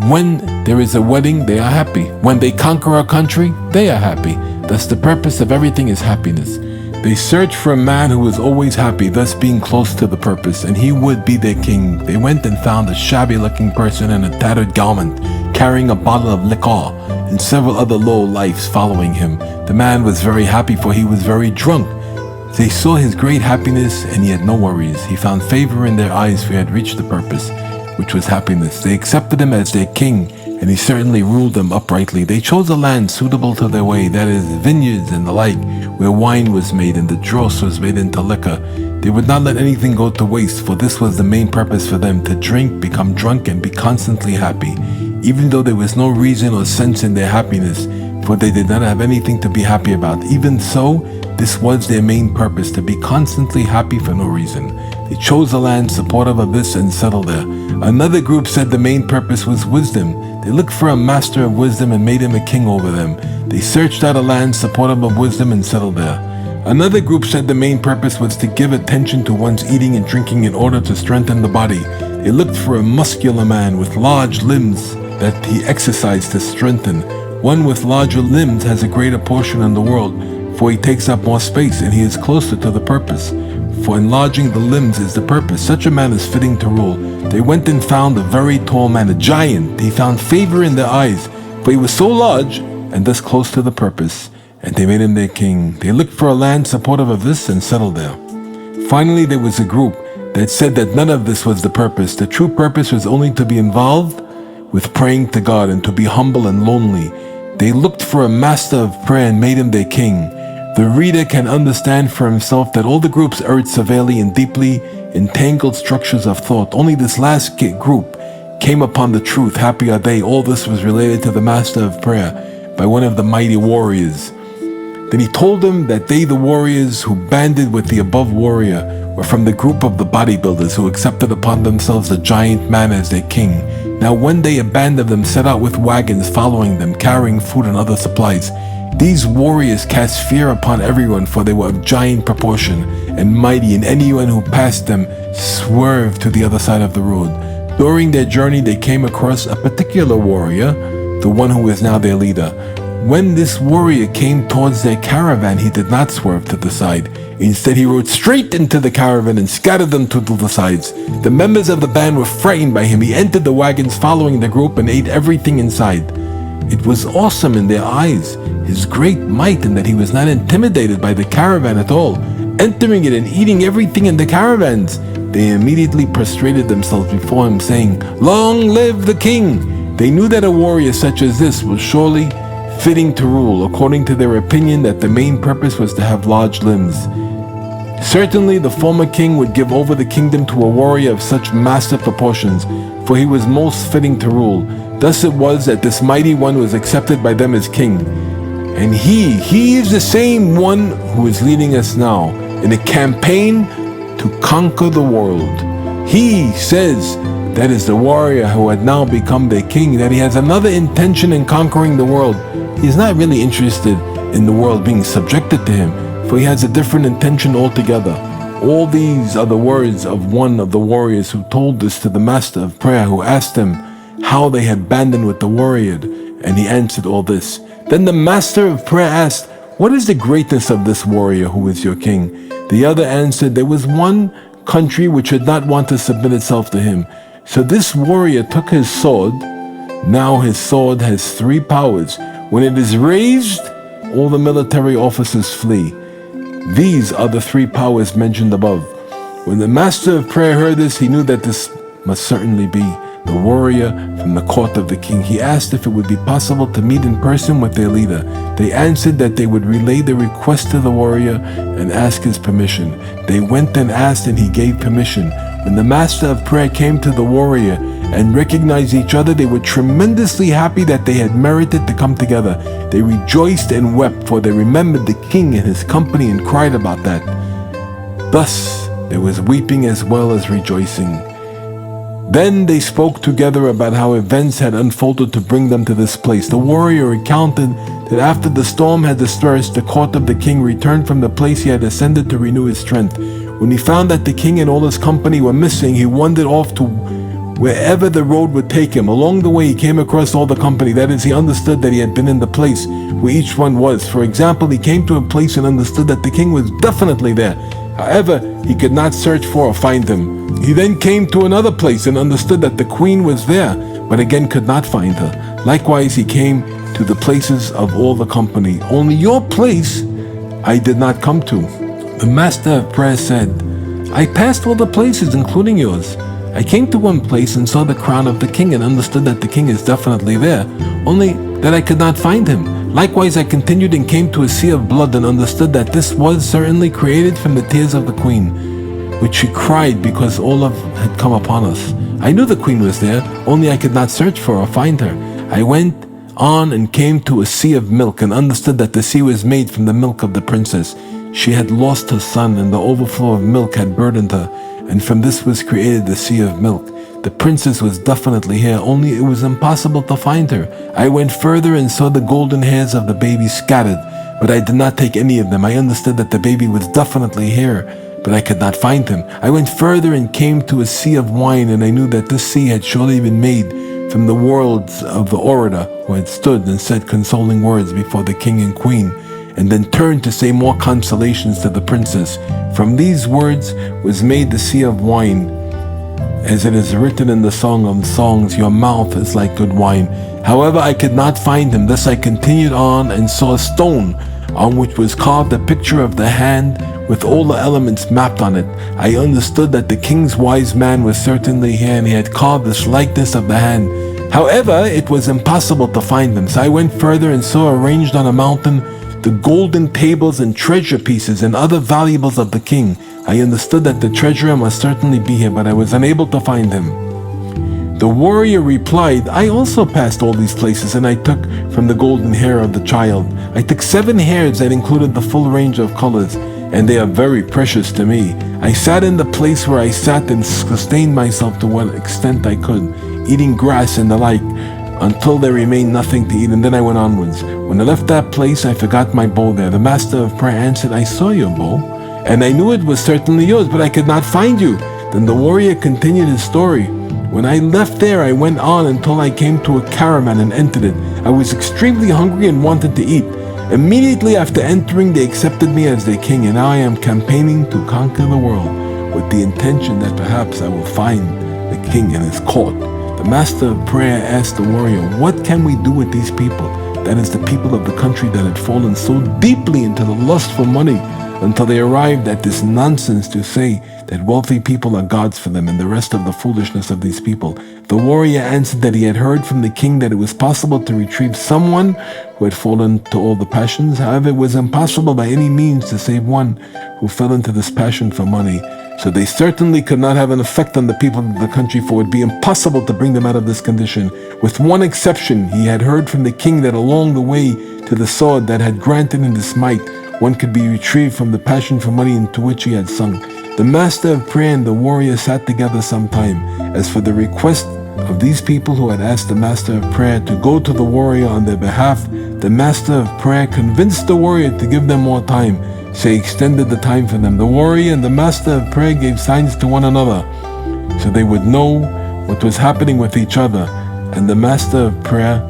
When there is a wedding, they are happy. When they conquer a country, they are happy. Thus the purpose of everything is happiness. They searched for a man who was always happy, thus being close to the purpose, and he would be their king. They went and found a shabby-looking person in a tattered garment, carrying a bottle of liquor, and several other low lifes following him. The man was very happy, for he was very drunk. They saw his great happiness, and he had no worries. He found favor in their eyes, for he had reached the purpose, which was happiness. They accepted him as their king, and he certainly ruled them uprightly. They chose a land suitable to their way, that is, vineyards and the like, where wine was made and the dross was made into liquor. They would not let anything go to waste, for this was the main purpose for them, to drink, become drunk, and be constantly happy, even though there was no reason or sense in their happiness, for they did not have anything to be happy about. Even so, this was their main purpose, to be constantly happy for no reason. They chose a land supportive of this and settled there. Another group said the main purpose was wisdom. They looked for a master of wisdom and made him a king over them. They searched out a land supportive of wisdom and settled there. Another group said the main purpose was to give attention to one's eating and drinking in order to strengthen the body. They looked for a muscular man with large limbs that he exercised to strengthen. One with larger limbs has a greater portion in the world, for he takes up more space and he is closer to the purpose. For enlarging the limbs is the purpose. Such a man is fitting to rule. They went and found a very tall man, a giant. He found favor in their eyes, for he was so large and thus close to the purpose, and they made him their king. They looked for a land supportive of this and settled there. Finally, there was a group that said that none of this was the purpose. The true purpose was only to be involved with praying to God and to be humble and lonely. They looked for a master of prayer and made him their king. The reader can understand for himself that all the groups erred severely in deeply entangled structures of thought. Only this last group came upon the truth. Happy are they. All this was related to the master of prayer by one of the mighty warriors. Then he told them that they, the warriors who banded with the above warrior, were from the group of the bodybuilders who accepted upon themselves the giant man as their king. Now one day a band of them set out with wagons following them, carrying food and other supplies. These warriors cast fear upon everyone, for they were of giant proportion and mighty, and anyone who passed them swerved to the other side of the road. During their journey they came across a particular warrior, the one who is now their leader. When this warrior came towards their caravan, he did not swerve to the side. Instead, he rode straight into the caravan and scattered them to the sides. The members of the band were frightened by him. He entered the wagons following the group and ate everything inside. It was awesome in their eyes, his great might, and that he was not intimidated by the caravan at all. Entering it and eating everything in the caravans, they immediately prostrated themselves before him, saying, "Long live the king!" They knew that a warrior such as this was surely fitting to rule, according to their opinion that the main purpose was to have large limbs. Certainly the former king would give over the kingdom to a warrior of such massive proportions, for he was most fitting to rule. Thus it was that this mighty one was accepted by them as king. And he is the same one who is leading us now in a campaign to conquer the world. He says that is the warrior who had now become their king, that he has another intention in conquering the world. He is not really interested in the world being subjected to him, for he has a different intention altogether. All these are the words of one of the warriors who told this to the master of prayer, who asked him how they had banded with the warrior, and he answered all this. Then the master of prayer asked, "What is the greatness of this warrior who is your king?" The other answered, "There was one country which did not want to submit itself to him. So this warrior took his sword. Now his sword has 3 powers. When it is raised, all the military officers flee. These are the 3 powers mentioned above." When the master of prayer heard this, he knew that this must certainly be the warrior from the court of the king. He asked if it would be possible to meet in person with their leader. They answered that they would relay the request to the warrior and ask his permission. They went and asked, and he gave permission. When the master of prayer came to the warrior and recognized each other, they were tremendously happy that they had merited to come together. They rejoiced and wept, for they remembered the king and his company and cried about that. Thus there was weeping as well as rejoicing. Then they spoke together about how events had unfolded to bring them to this place. The warrior recounted that after the storm had dispersed, the court of the king returned from the place he had ascended to renew his strength. When he found that the king and all his company were missing, he wandered off to wherever the road would take him. Along the way, he came across all the company. That is, he understood that he had been in the place where each one was. For example, he came to a place and understood that the king was definitely there. However, he could not search for or find him. He then came to another place and understood that the queen was there, but again could not find her. Likewise, he came to the places of all the company. Only your place I did not come to. The master of prayer said, I passed all the places, including yours. I came to one place and saw the crown of the king and understood that the king is definitely there, only that I could not find him. Likewise, I continued and came to a sea of blood and understood that this was certainly created from the tears of the queen, which she cried because Olaf had come upon us. I knew the queen was there, only I could not search for or find her. I went on and came to a sea of milk and understood that the sea was made from the milk of the princess. She had lost her son and the overflow of milk had burdened her, and from this was created the sea of milk. The princess was definitely here, only it was impossible to find her. I went further and saw the golden hairs of the baby scattered, but I did not take any of them. I understood that the baby was definitely here, but I could not find him. I went further and came to a sea of wine, and I knew that this sea had surely been made from the words of the orator who had stood and said consoling words before the king and queen, and then turned to say more consolations to the princess. From these words was made the sea of wine, as it is written in the Song of Songs, your mouth is like good wine. However, I could not find him. Thus I continued on and saw a stone on which was carved a picture of the hand with all the elements mapped on it. I understood that the king's wise man was certainly here, and he had carved this likeness of the hand. However, it was impossible to find them. So I went further and saw arranged on a mountain the golden tables and treasure pieces and other valuables of the king. I understood that the treasurer must certainly be here, but I was unable to find him. The warrior replied, I also passed all these places, and I took from the golden hair of the child. I took 7 hairs that included the full range of colors, and they are very precious to me. I sat in the place where I sat and sustained myself to what extent I could, eating grass and the like, until there remained nothing to eat, and then I went onwards. When I left that place, I forgot my bow there. The master of prayer answered, I saw your bow, and I knew it was certainly yours, but I could not find you. Then the warrior continued his story. When I left there, I went on until I came to a caravan and entered it. I was extremely hungry and wanted to eat. Immediately after entering, they accepted me as their king, and now I am campaigning to conquer the world with the intention that perhaps I will find the king in his court. The master of prayer asked the warrior, what can we do with these people? That is, the people of the country that had fallen so deeply into the lust for money until they arrived at this nonsense to say that wealthy people are gods for them and the rest of the foolishness of these people. The warrior answered that he had heard from the king that it was possible to retrieve someone who had fallen to all the passions. However, it was impossible by any means to save one who fell into this passion for money. So they certainly could not have an effect on the people of the country, for it would be impossible to bring them out of this condition. With one exception, he had heard from the king that along the way to the sword that had granted him this might, one could be retrieved from the passion for money into which he had sunk. The master of prayer and the warrior sat together some time. As for the request of these people who had asked the master of prayer to go to the warrior on their behalf, the master of prayer convinced the warrior to give them more time, so he extended the time for them. The warrior and the master of prayer gave signs to one another, so they would know what was happening with each other, and the master of prayer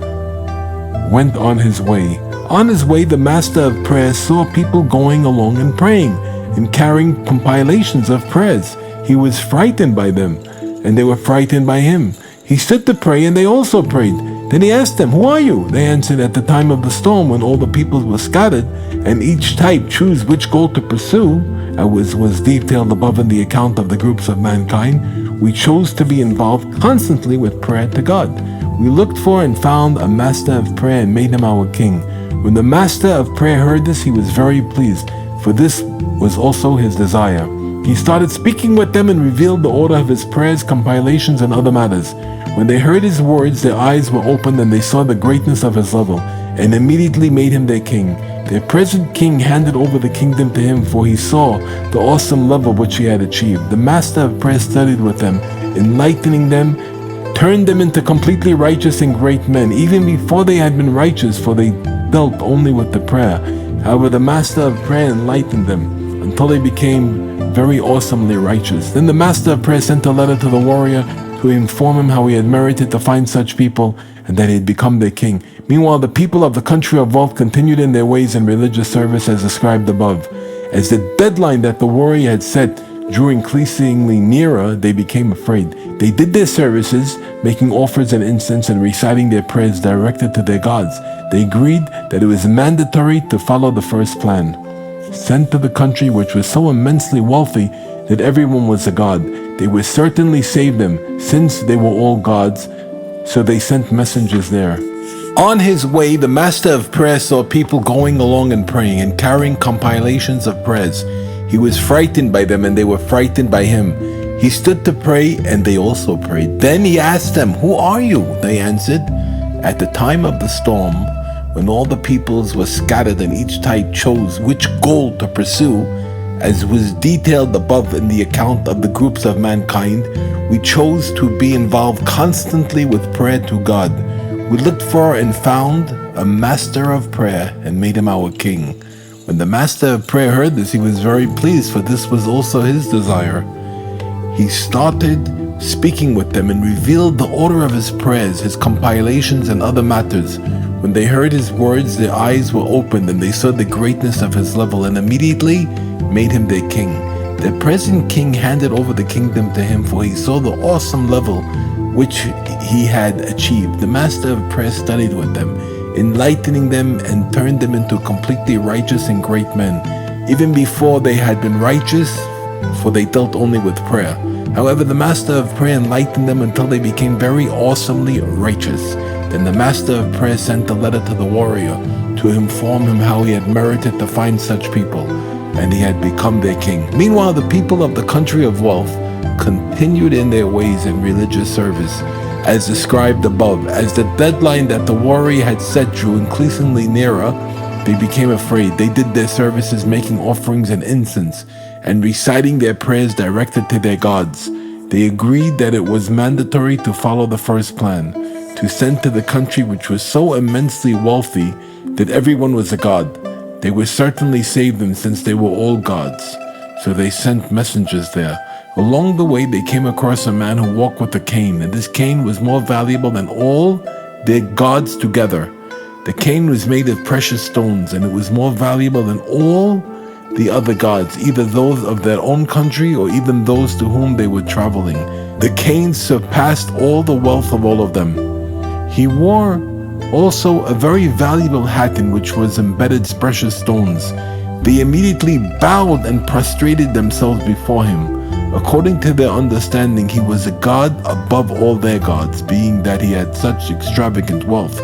went on his way. On his way, the master of prayer saw people going along and praying and carrying compilations of prayers. He was frightened by them, and they were frightened by him. He stood to pray, and they also prayed. Then he asked them, who are you? They answered, at the time of the storm, when all the people were scattered, and each type chose which goal to pursue, as was detailed above in the account of the groups of mankind, we chose to be involved constantly with prayer to God. We looked for and found a master of prayer and made him our king. When the master of prayer heard this, he was very pleased, for this was also his desire. He started speaking with them and revealed the order of his prayers, compilations, and other matters. When they heard his words, their eyes were opened and they saw the greatness of his level, and immediately made him their king. Their present king handed over the kingdom to him, for he saw the awesome level which he had achieved. The master of prayer studied with them, enlightening them, turned them into completely righteous and great men, even before they had been righteous, for they dealt only with the prayer. However, the master of prayer enlightened them until they became very awesomely righteous. Then the master of prayer sent a letter to the warrior to inform him how he had merited to find such people and that he had become their king. Meanwhile, the people of the country of wealth continued in their ways in religious service as described above. As the deadline that the warrior had set drew increasingly nearer, they became afraid. They did their services, making offers and incense and reciting their prayers directed to their gods. They agreed that it was mandatory to follow the first plan. Sent to the country which was so immensely wealthy that everyone was a god. They would certainly save them, since they were all gods, so they sent messengers there. On his way, the master of prayer saw people going along and praying and carrying compilations of prayers. He was frightened by them and they were frightened by him. He stood to pray and they also prayed. Then he asked them, "Who are you?" They answered, "At the time of the storm, when all the peoples were scattered and each tribe chose which goal to pursue, as was detailed above in the account of the groups of mankind, we chose to be involved constantly with prayer to God. We looked for and found a master of prayer and made him our king." When the master of prayer heard this, he was very pleased, for this was also his desire. He started speaking with them and revealed the order of his prayers, his compilations, and other matters. When they heard his words, their eyes were opened and they saw the greatness of his level and immediately made him their king. The present king handed over the kingdom to him, for he saw the awesome level which he had achieved. The master of prayer studied with them, enlightening them and turned them into completely righteous and great men, even before they had been righteous, for they dealt only with prayer. However, the master of prayer enlightened them until they became very awesomely righteous. Then the master of prayer sent a letter to the warrior to inform him how he had merited to find such people, and he had become their king. Meanwhile, the people of the country of wealth continued in their ways in religious service, as described above. As the deadline that the warrior had set drew increasingly nearer, they became afraid. They did their services, making offerings and incense, and reciting their prayers directed to their gods. They agreed that it was mandatory to follow the first plan, to send to the country which was so immensely wealthy that everyone was a god. They would certainly save them, since they were all gods. So they sent messengers there. Along the way, they came across a man who walked with a cane, and this cane was more valuable than all their gods together. The cane was made of precious stones, and it was more valuable than all the other gods, either those of their own country or even those to whom they were traveling. The cane surpassed all the wealth of all of them. He wore also a very valuable hat in which was embedded precious stones. They immediately bowed and prostrated themselves before him. According to their understanding, he was a god above all their gods, being that he had such extravagant wealth.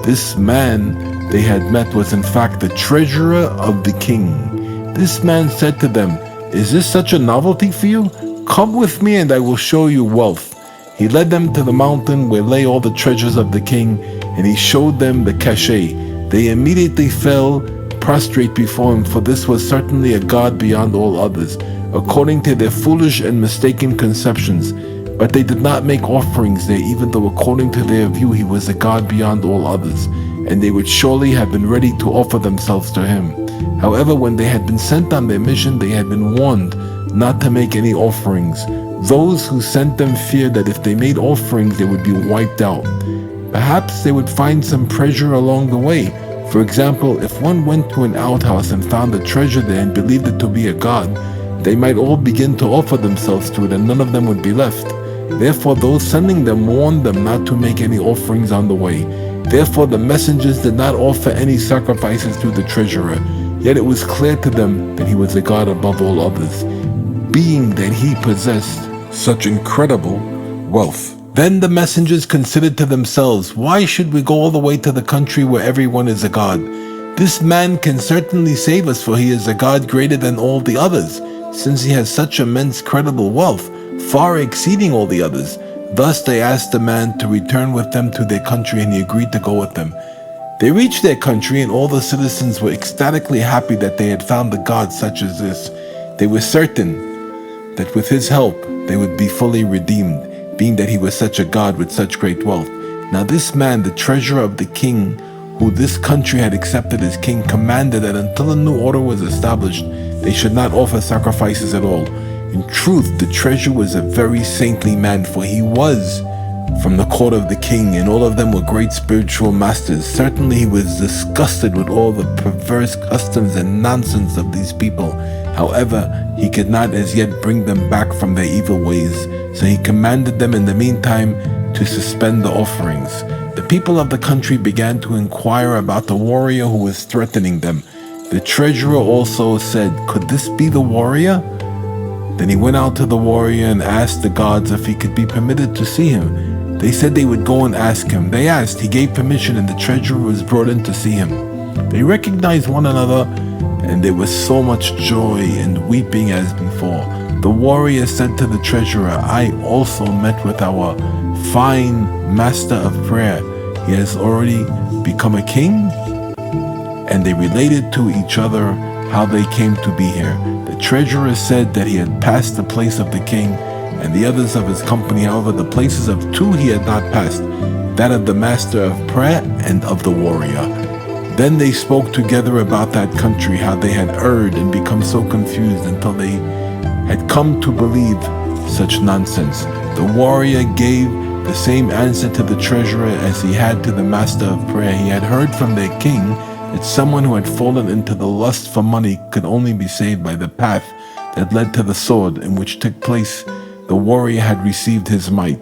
This man they had met was in fact the treasurer of the king. This man said to them, "Is this such a novelty for you? Come with me and I will show you wealth." He led them to the mountain where lay all the treasures of the king, and he showed them the cachet. They immediately fell prostrate before him, for this was certainly a god beyond all others, according to their foolish and mistaken conceptions. But they did not make offerings there, even though according to their view he was a god beyond all others, and they would surely have been ready to offer themselves to him. However, when they had been sent on their mission, they had been warned not to make any offerings. Those who sent them feared that if they made offerings, they would be wiped out. Perhaps they would find some treasure along the way. For example, if one went to an outhouse and found a treasure there and believed it to be a god, they might all begin to offer themselves to it and none of them would be left. Therefore, those sending them warned them not to make any offerings on the way. Therefore, the messengers did not offer any sacrifices to the treasurer. Yet it was clear to them that he was a god above all others, being that he possessed such incredible wealth. Then the messengers considered to themselves, "Why should we go all the way to the country where everyone is a god? This man can certainly save us, for he is a god greater than all the others, since he has such immense credible wealth, far exceeding all the others." Thus they asked the man to return with them to their country, and he agreed to go with them. They reached their country, and all the citizens were ecstatically happy that they had found a god such as this. They were certain that with his help they would be fully redeemed, being that he was such a god with such great wealth. Now this man, the treasurer of the king, who this country had accepted as king, commanded that until a new order was established, they should not offer sacrifices at all. In truth, the treasurer was a very saintly man, for he was from the court of the king, and all of them were great spiritual masters. Certainly he was disgusted with all the perverse customs and nonsense of these people. However, he could not as yet bring them back from their evil ways, so he commanded them in the meantime to suspend the offerings. The people of the country began to inquire about the warrior who was threatening them. The treasurer also said, "Could this be the warrior?" Then he went out to the warrior and asked the guards if he could be permitted to see him. They said they would go and ask him. They asked, he gave permission, and the treasurer was brought in to see him. They recognized one another, and there was so much joy and weeping as before. The warrior said to the treasurer, "I also met with our fine master of prayer. He has already become a king." And they related to each other how they came to be here. The treasurer said that he had passed the place of the king and the others of his company. However, the places of two he had not passed, that of the master of prayer and of the warrior. Then they spoke together about that country, how they had erred and become so confused until they had come to believe such nonsense. The warrior gave the same answer to the treasurer as he had to the master of prayer. He had heard from their king that someone who had fallen into the lust for money could only be saved by the path that led to the sword, in which took place the warrior had received his might.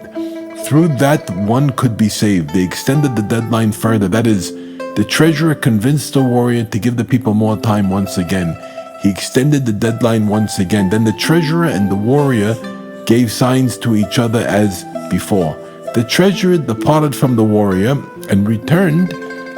Through that one could be saved. They extended the deadline further. That is, the treasurer convinced the warrior to give the people more time once again. He extended the deadline once again. Then the treasurer and the warrior gave signs to each other as before. The treasurer departed from the warrior and returned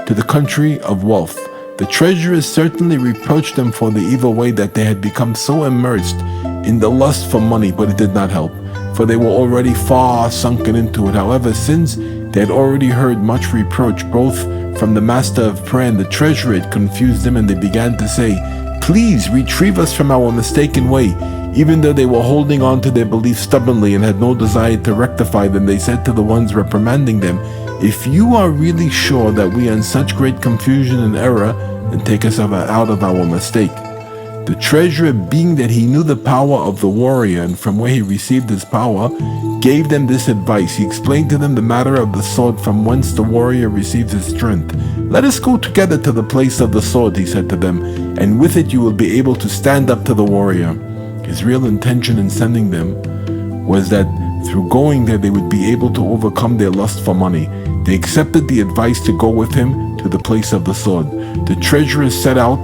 to the country of wealth. The treasurer certainly reproached them for the evil way that they had become so immersed in the lust for money, but it did not help, for they were already far sunken into it. However, since they had already heard much reproach both from the master of prayer and the treasurer, it confused them, and they began to say, "Please retrieve us from our mistaken way." Even though they were holding on to their beliefs stubbornly and had no desire to rectify them, they said to the ones reprimanding them, "If you are really sure that we are in such great confusion and error, then take us out of our mistake." The treasurer, being that he knew the power of the warrior and from where he received his power, gave them this advice. He explained to them the matter of the sword from whence the warrior receives his strength. "Let us go together to the place of the sword," he said to them, "and with it you will be able to stand up to the warrior." His real intention in sending them was that through going there they would be able to overcome their lust for money. They accepted the advice to go with him to the place of the sword. The treasurer set out,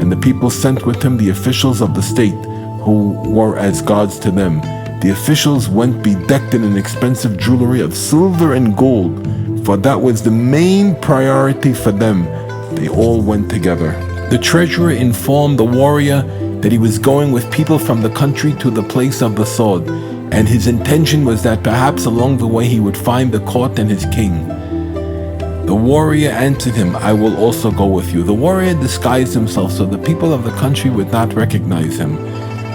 and the people sent with him the officials of the state, who were as gods to them. The officials went bedecked in an expensive jewelry of silver and gold, for that was the main priority for them. They all went together. The treasurer informed the warrior that he was going with people from the country to the place of the sword, and his intention was that perhaps along the way he would find the court and his king. The warrior answered him, "I will also go with you." The warrior disguised himself so the people of the country would not recognize him.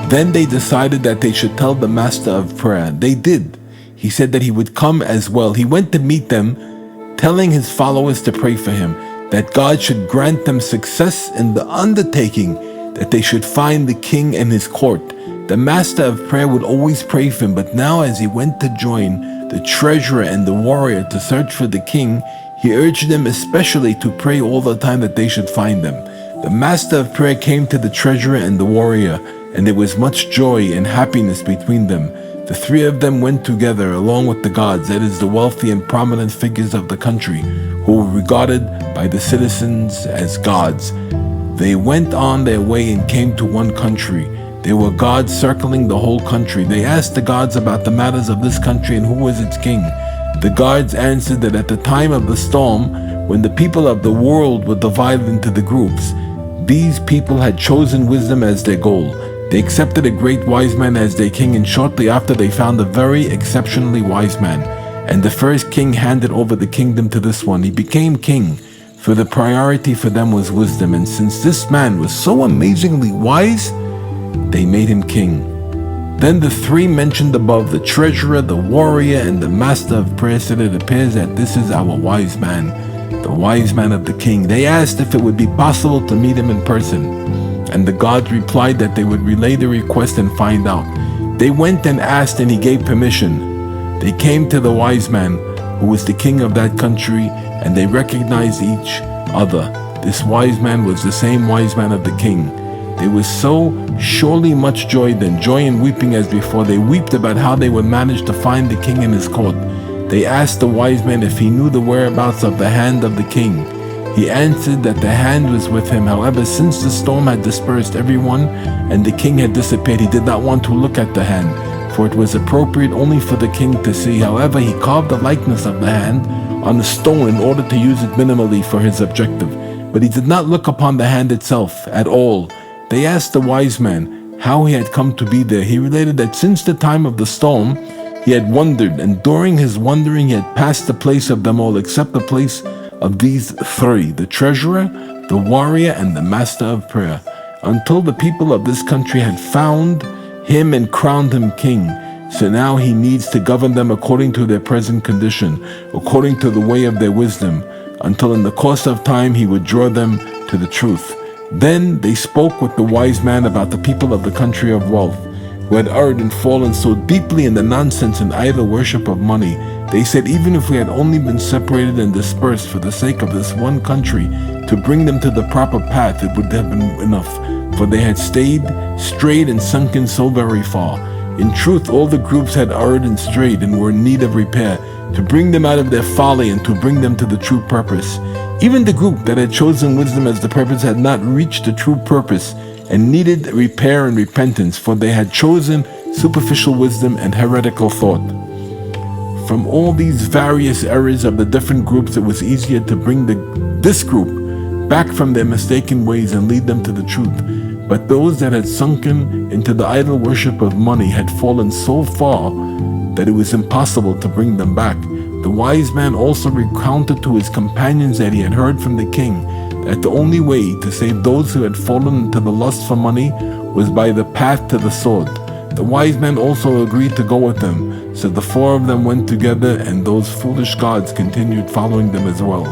Then they decided that they should tell the master of prayer. They did. He said that he would come as well. He went to meet them, telling his followers to pray for him, that God should grant them success in the undertaking, that they should find the king and his court. The master of prayer would always pray for him, but now as he went to join the treasurer and the warrior to search for the king, he urged them especially to pray all the time that they should find them. The master of prayer came to the treasurer and the warrior, and there was much joy and happiness between them. The three of them went together along with the gods, that is, the wealthy and prominent figures of the country, who were regarded by the citizens as gods. They went on their way and came to one country. There were gods circling the whole country. They asked the gods about the matters of this country and who was its king. The gods answered that at the time of the storm, when the people of the world were divided into the groups, these people had chosen wisdom as their goal. They accepted a great wise man as their king, and shortly after they found a very exceptionally wise man. And the first king handed over the kingdom to this one. He became king, for the priority for them was wisdom. And since this man was so amazingly wise, they made him king. Then the three mentioned above, the treasurer, the warrior, and the master of prayer, said, "It appears that this is our wise man, the wise man of the king." They asked if it would be possible to meet him in person, and the gods replied that they would relay the request and find out. They went and asked, and he gave permission. They came to the wise man, who was the king of that country, and they recognized each other. This wise man was the same wise man of the king. There was so surely much joy then, joy and weeping as before. They wept about how they would manage to find the king in his court. They asked the wise man if he knew the whereabouts of the hand of the king. He answered that the hand was with him. However, since the storm had dispersed everyone and the king had disappeared, he did not want to look at the hand, for it was appropriate only for the king to see. However, he carved the likeness of the hand on the stone in order to use it minimally for his objective. But he did not look upon the hand itself at all. They asked the wise man how he had come to be there. He related that since the time of the storm, he had wandered, and during his wandering he had passed the place of them all except the place of these three, the treasurer, the warrior, and the master of prayer, until the people of this country had found him and crowned him king. So now he needs to govern them according to their present condition, according to the way of their wisdom, until in the course of time he would draw them to the truth. Then they spoke with the wise man about the people of the country of wealth, who had erred and fallen so deeply in the nonsense and idol worship of money. They said, even if we had only been separated and dispersed for the sake of this one country to bring them to the proper path, it would have been enough, for they had strayed and sunken so very far. In truth, all the groups had erred and strayed and were in need of repair, to bring them out of their folly and to bring them to the true purpose. Even the group that had chosen wisdom as the purpose had not reached the true purpose and needed repair and repentance, for they had chosen superficial wisdom and heretical thought. From all these various errors of the different groups, it was easier to bring this group back from their mistaken ways and lead them to the truth. But those that had sunken into the idol worship of money had fallen so far that it was impossible to bring them back. The wise man also recounted to his companions that he had heard from the king that the only way to save those who had fallen into the lust for money was by the path to the sword. The wise man also agreed to go with them, so the four of them went together, and those foolish gods continued following them as well.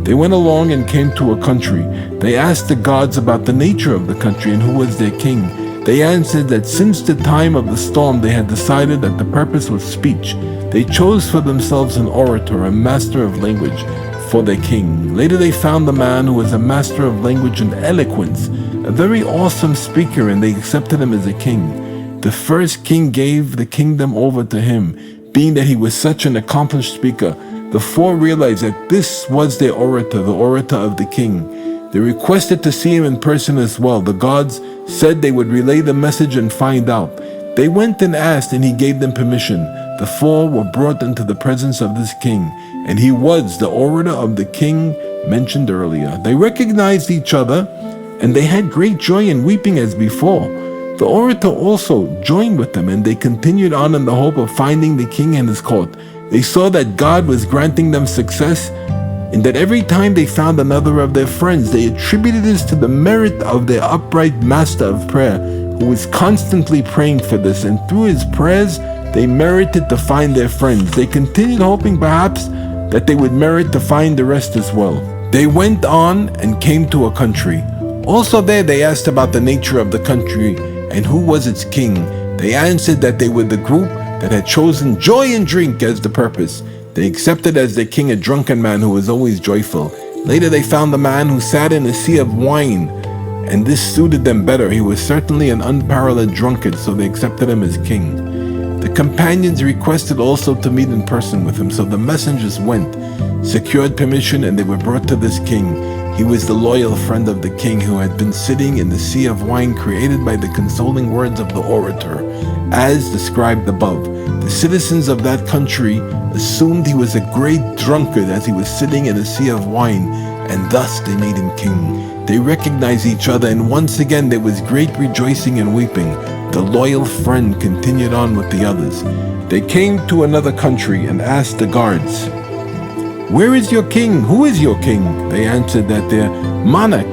They went along and came to a country. They asked the gods about the nature of the country and who was their king. They answered that since the time of the storm they had decided that the purpose was speech. They chose for themselves an orator, a master of language, for their king. Later they found a man who was a master of language and eloquence, a very awesome speaker, and they accepted him as a king. The first king gave the kingdom over to him, being that he was such an accomplished speaker. The four realized that this was their orator, the orator of the king. They requested to see him in person as well. The gods said they would relay the message and find out. They went and asked, and he gave them permission. The four were brought into the presence of this king, and he was the orator of the king mentioned earlier. They recognized each other, and they had great joy and weeping as before. The orator also joined with them, and they continued on in the hope of finding the king and his court. They saw that God was granting them success, and that every time they found another of their friends, they attributed this to the merit of their upright master of prayer, who was constantly praying for this, and through his prayers, they merited to find their friends. They continued hoping perhaps that they would merit to find the rest as well. They went on and came to a country. Also there they asked about the nature of the country and who was its king. They answered that they were the group that had chosen joy and drink as the purpose. They accepted as their king a drunken man who was always joyful. Later they found a man who sat in a sea of wine, and this suited them better. He was certainly an unparalleled drunkard, so they accepted him as king. The companions requested also to meet in person with him, so the messengers went, secured permission, and they were brought to this king. He was the loyal friend of the king who had been sitting in the sea of wine created by the consoling words of the orator, as described above. The citizens of that country assumed he was a great drunkard as he was sitting in a sea of wine, and thus they made him king. They recognized each other, and once again there was great rejoicing and weeping. The loyal friend continued on with the others. They came to another country and asked the guards, "Where is your king? Who is your king?" They answered that their monarch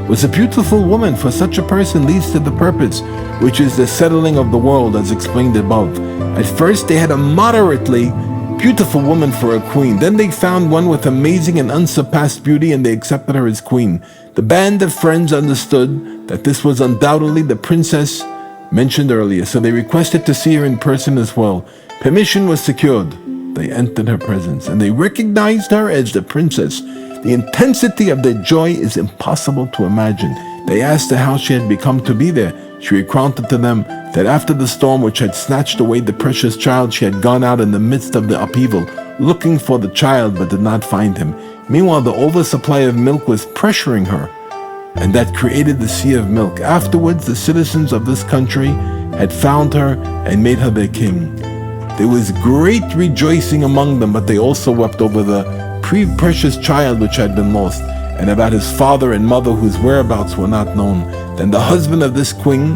was a beautiful woman, for such a person leads to the purpose, which is the settling of the world, as explained above. At first they had a moderately beautiful woman for a queen. Then they found one with amazing and unsurpassed beauty, and they accepted her as queen. The band of friends understood that this was undoubtedly the princess mentioned earlier, so they requested to see her in person as well. Permission was secured. They entered her presence, and they recognized her as the princess. The intensity of their joy is impossible to imagine. They asked her how she had become to be there. She recounted to them that after the storm which had snatched away the precious child, she had gone out in the midst of the upheaval, looking for the child but did not find him. Meanwhile, the oversupply of milk was pressuring her, and that created the sea of milk. Afterwards, the citizens of this country had found her and made her their king. There was great rejoicing among them, but they also wept over the precious child which had been lost, and about his father and mother whose whereabouts were not known. Then the husband of this queen,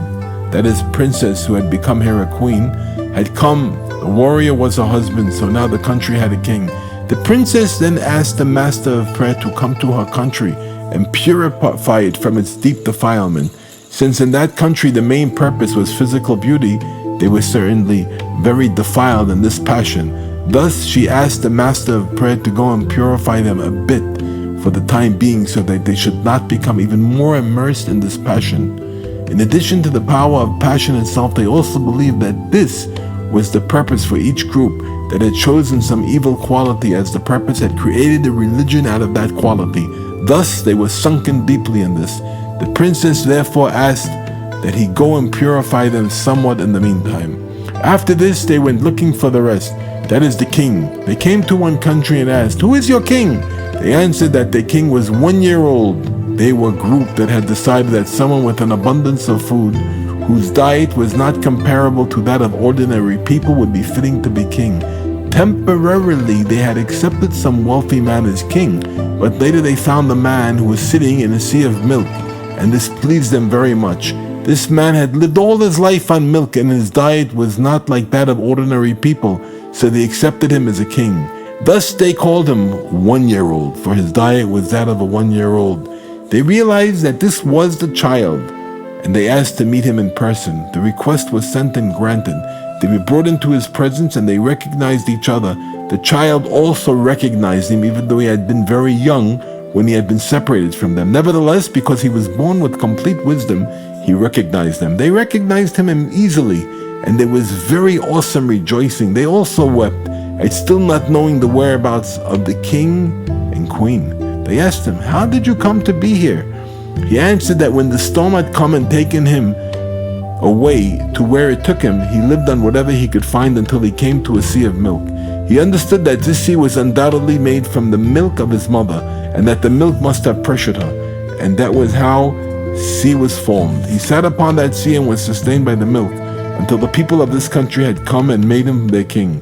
that is princess who had become here a queen, had come. The warrior was her husband, so now the country had a king. The princess then asked the master of prayer to come to her country and purify it from its deep defilement. Since in that country the main purpose was physical beauty, they were certainly very defiled in this passion. Thus she asked the master of prayer to go and purify them a bit for the time being, so that they should not become even more immersed in this passion. In addition to the power of passion itself, they also believed that this was the purpose for each group that had chosen some evil quality, as the purpose had created a religion out of that quality. Thus they were sunken deeply in this. The princess therefore asked that he go and purify them somewhat in the meantime. After this they went looking for the rest, that is the king. They came to one country and asked, "Who is your king?" They answered that their king was 1 year old. They were a group that had decided that someone with an abundance of food, whose diet was not comparable to that of ordinary people, would be fitting to be king. Temporarily they had accepted some wealthy man as king, but later they found the man who was sitting in a sea of milk, and this pleased them very much. This man had lived all his life on milk, and his diet was not like that of ordinary people, so they accepted him as a king. Thus they called him 1 year old, for his diet was that of a 1 year old. They realized that this was the child, and they asked to meet him in person. The request was sent and granted. They were brought into his presence, and they recognized each other. The child also recognized him, even though he had been very young when he had been separated from them. Nevertheless, because he was born with complete wisdom, he recognized them. They recognized him easily, and there was very awesome rejoicing. They also wept at still not knowing the whereabouts of the king and queen. They asked him, "How did you come to be here?" He answered that when the storm had come and taken him away to where it took him, he lived on whatever he could find until he came to a sea of milk. He understood that this sea was undoubtedly made from the milk of his mother, and that the milk must have pressured her, and that was how sea was formed. He sat upon that sea and was sustained by the milk until the people of this country had come and made him their king.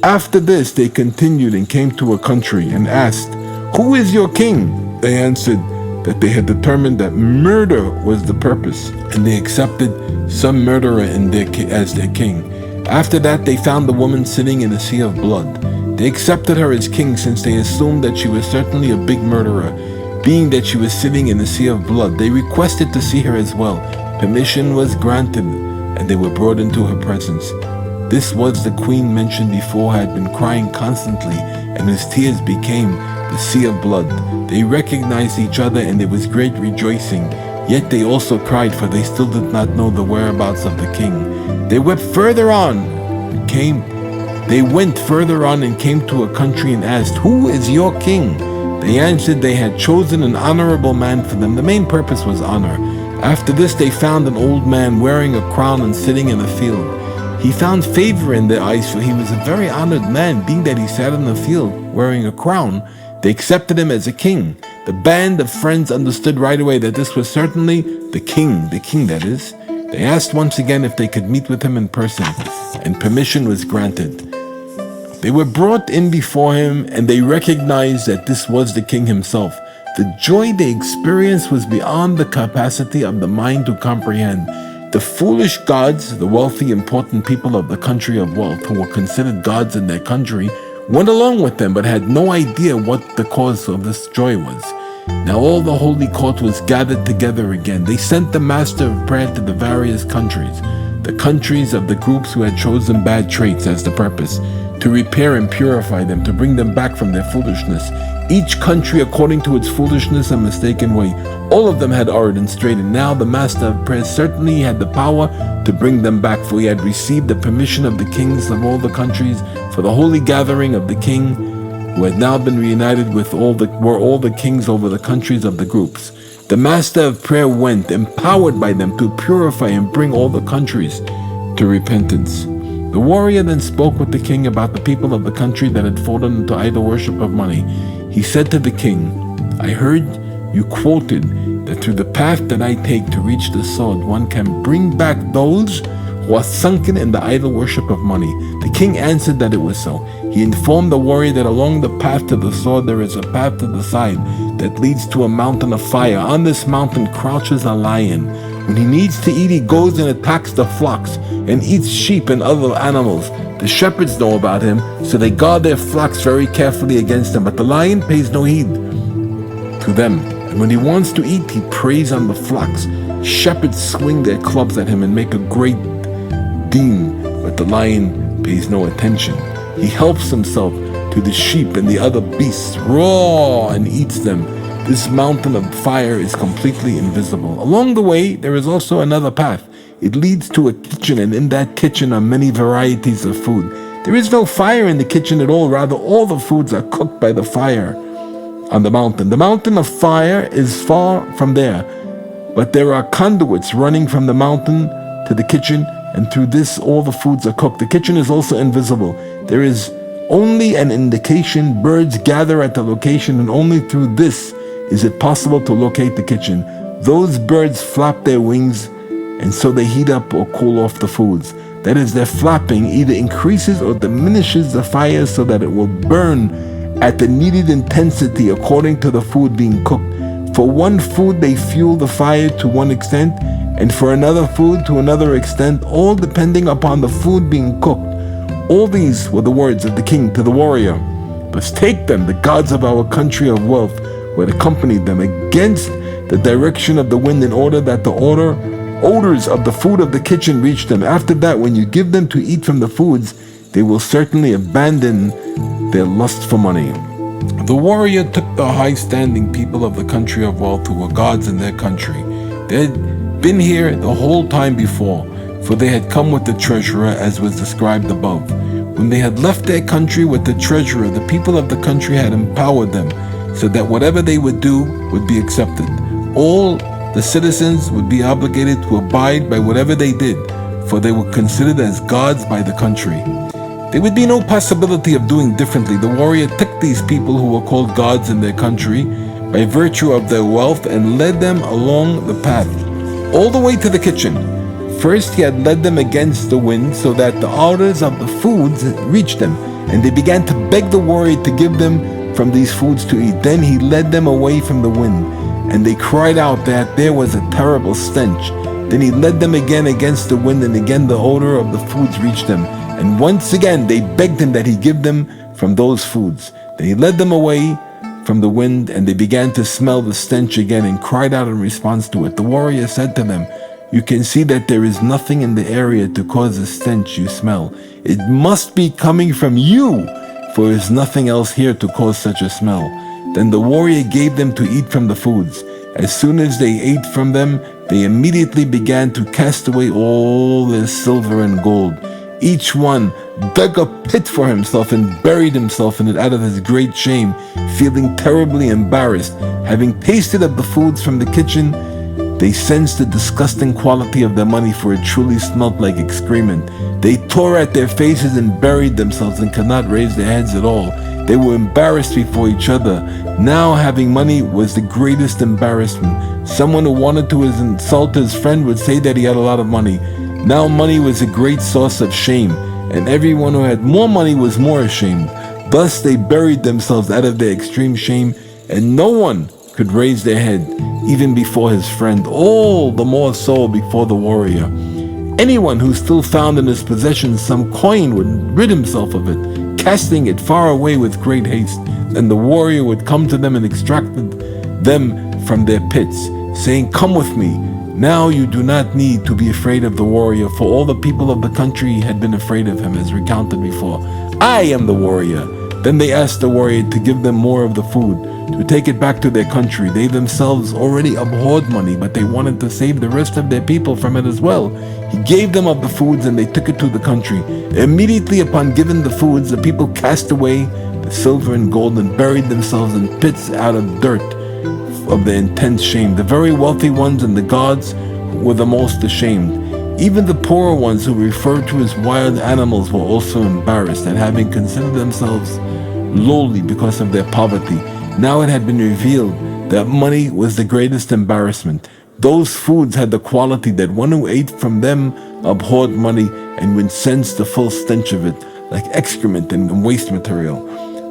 After this they continued and came to a country and asked, "Who is your king?" They answered that they had determined that murder was the purpose, and they accepted some murderer as their king. After that they found the woman sitting in a sea of blood. They accepted her as king, since they assumed that she was certainly a big murderer, being that she was sitting in a sea of blood. They requested to see her as well. Permission was granted, and they were brought into her presence. This was the queen mentioned before, had been crying constantly, and whose tears became the sea of blood. They recognized each other, and there was great rejoicing. Yet they also cried, for they still did not know the whereabouts of the king. They went further on and came to a country and asked, "Who is your king?" They answered they had chosen an honorable man for them. The main purpose was honor. After this they found an old man wearing a crown and sitting in a field. He found favor in their eyes, for he was a very honored man, being that he sat in the field wearing a crown. They accepted him as a king. The band of friends understood right away that this was certainly the king that is. They asked once again if they could meet with him in person, and permission was granted. They were brought in before him, and they recognized that this was the king himself. The joy they experienced was beyond the capacity of the mind to comprehend. The foolish gods, the wealthy, important people of the country of wealth, who were considered gods in their country, went along with them, but had no idea what the cause of this joy was. Now all the holy court was gathered together again. They sent the master of prayer to the various countries, the countries of the groups who had chosen bad traits as the purpose, to repair and purify them, to bring them back from their foolishness. Each country according to its foolishness and mistaken way. All of them had erred and strayed, and now the Master of Prayer certainly had the power to bring them back, for he had received the permission of the kings of all the countries for the holy gathering of the king, who had now been reunited with all the kings over the countries of the groups. The Master of Prayer went, empowered by them, to purify and bring all the countries to repentance. The warrior then spoke with the king about the people of the country that had fallen into idol worship of money. He said to the king, I heard you quoted that through the path that I take to reach the sword, one can bring back those who are sunken in the idol worship of money. The king answered that it was so. He informed the warrior that along the path to the sword there is a path to the side that leads to a mountain of fire. On this mountain crouches a lion. When he needs to eat, he goes and attacks the flocks and eats sheep and other animals. The shepherds know about him, so they guard their flocks very carefully against him. But the lion pays no heed to them. And when he wants to eat, he preys on the flocks. Shepherds swing their clubs at him and make a great din, but the lion pays no attention. He helps himself to the sheep and the other beasts raw and eats them. This mountain of fire is completely invisible. Along the way, there is also another path. It leads to a kitchen, and in that kitchen are many varieties of food. There is no fire in the kitchen at all. Rather, all the foods are cooked by the fire on the mountain. The mountain of fire is far from there, but there are conduits running from the mountain to the kitchen, and through this all the foods are cooked. The kitchen is also invisible. There is only an indication. Birds gather at the location, and only through this is it possible to locate the kitchen. Those birds flap their wings, and so they heat up or cool off the foods. That is, their flapping either increases or diminishes the fire so that it will burn at the needed intensity according to the food being cooked. For one food they fuel the fire to one extent, and for another food to another extent, all depending upon the food being cooked. All these were the words of the king to the warrior. But take them, the gods of our country of wealth, who had accompanied them, against the direction of the wind, in order that the odors of the food of the kitchen reach them. After that, when you give them to eat from the foods, they will certainly abandon their lust for money. The warrior took the high-standing people of the country of wealth, who were gods in their country. They had been here the whole time before, for they had come with the treasurer, as was described above. When they had left their country with the treasurer, the people of the country had empowered them, so that whatever they would do would be accepted. All the citizens would be obligated to abide by whatever they did, for they were considered as gods by the country. There would be no possibility of doing differently. The warrior took these people who were called gods in their country by virtue of their wealth and led them along the path all the way to the kitchen. First, he had led them against the wind so that the odors of the foods reached them, and they began to beg the warrior to give them from these foods to eat. Then he led them away from the wind, and they cried out that there was a terrible stench. Then he led them again against the wind, and again the odor of the foods reached them. And once again they begged him that he give them from those foods. Then he led them away from the wind, and they began to smell the stench again and cried out in response to it. The warrior said to them, you can see that there is nothing in the area to cause the stench you smell. It must be coming from you, for there is nothing else here to cause such a smell. Then the warrior gave them to eat from the foods. As soon as they ate from them, they immediately began to cast away all their silver and gold. Each one dug a pit for himself and buried himself in it out of his great shame, feeling terribly embarrassed. Having tasted of the foods from the kitchen, they sensed the disgusting quality of their money, for it truly smelt like excrement. They tore at their faces and buried themselves and could not raise their heads at all. They were embarrassed before each other. Now having money was the greatest embarrassment. Someone who wanted to insult his friend would say that he had a lot of money. Now money was a great source of shame, and everyone who had more money was more ashamed. Thus they buried themselves out of their extreme shame, and no one could raise their head, even before his friend, all the more so before the warrior. Anyone who still found in his possession some coin would rid himself of it, casting it far away with great haste. Then the warrior would come to them and extracted them from their pits, saying, come with me. Now you do not need to be afraid of the warrior, for all the people of the country had been afraid of him, as recounted before. I am the warrior. Then they asked the warrior to give them more of the food, to take it back to their country. They themselves already abhorred money, but they wanted to save the rest of their people from it as well. He gave them of the foods and they took it to the country. Immediately upon giving the foods, the people cast away the silver and gold and buried themselves in pits out of dirt of their intense shame. The very wealthy ones and the gods were the most ashamed. Even the poorer ones who referred to as wild animals were also embarrassed at having considered themselves lowly because of their poverty. Now it had been revealed that money was the greatest embarrassment. Those foods had the quality that one who ate from them abhorred money and would sense the full stench of it, like excrement and waste material.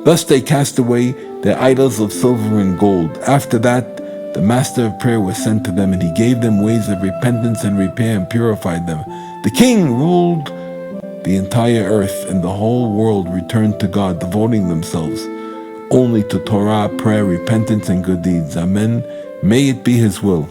Thus they cast away their idols of silver and gold. After that, the master of prayer was sent to them, and he gave them ways of repentance and repair and purified them. The king ruled the entire earth, and the whole world returned to God, devoting themselves only to Torah, prayer, repentance, and good deeds. Amen. May it be his will.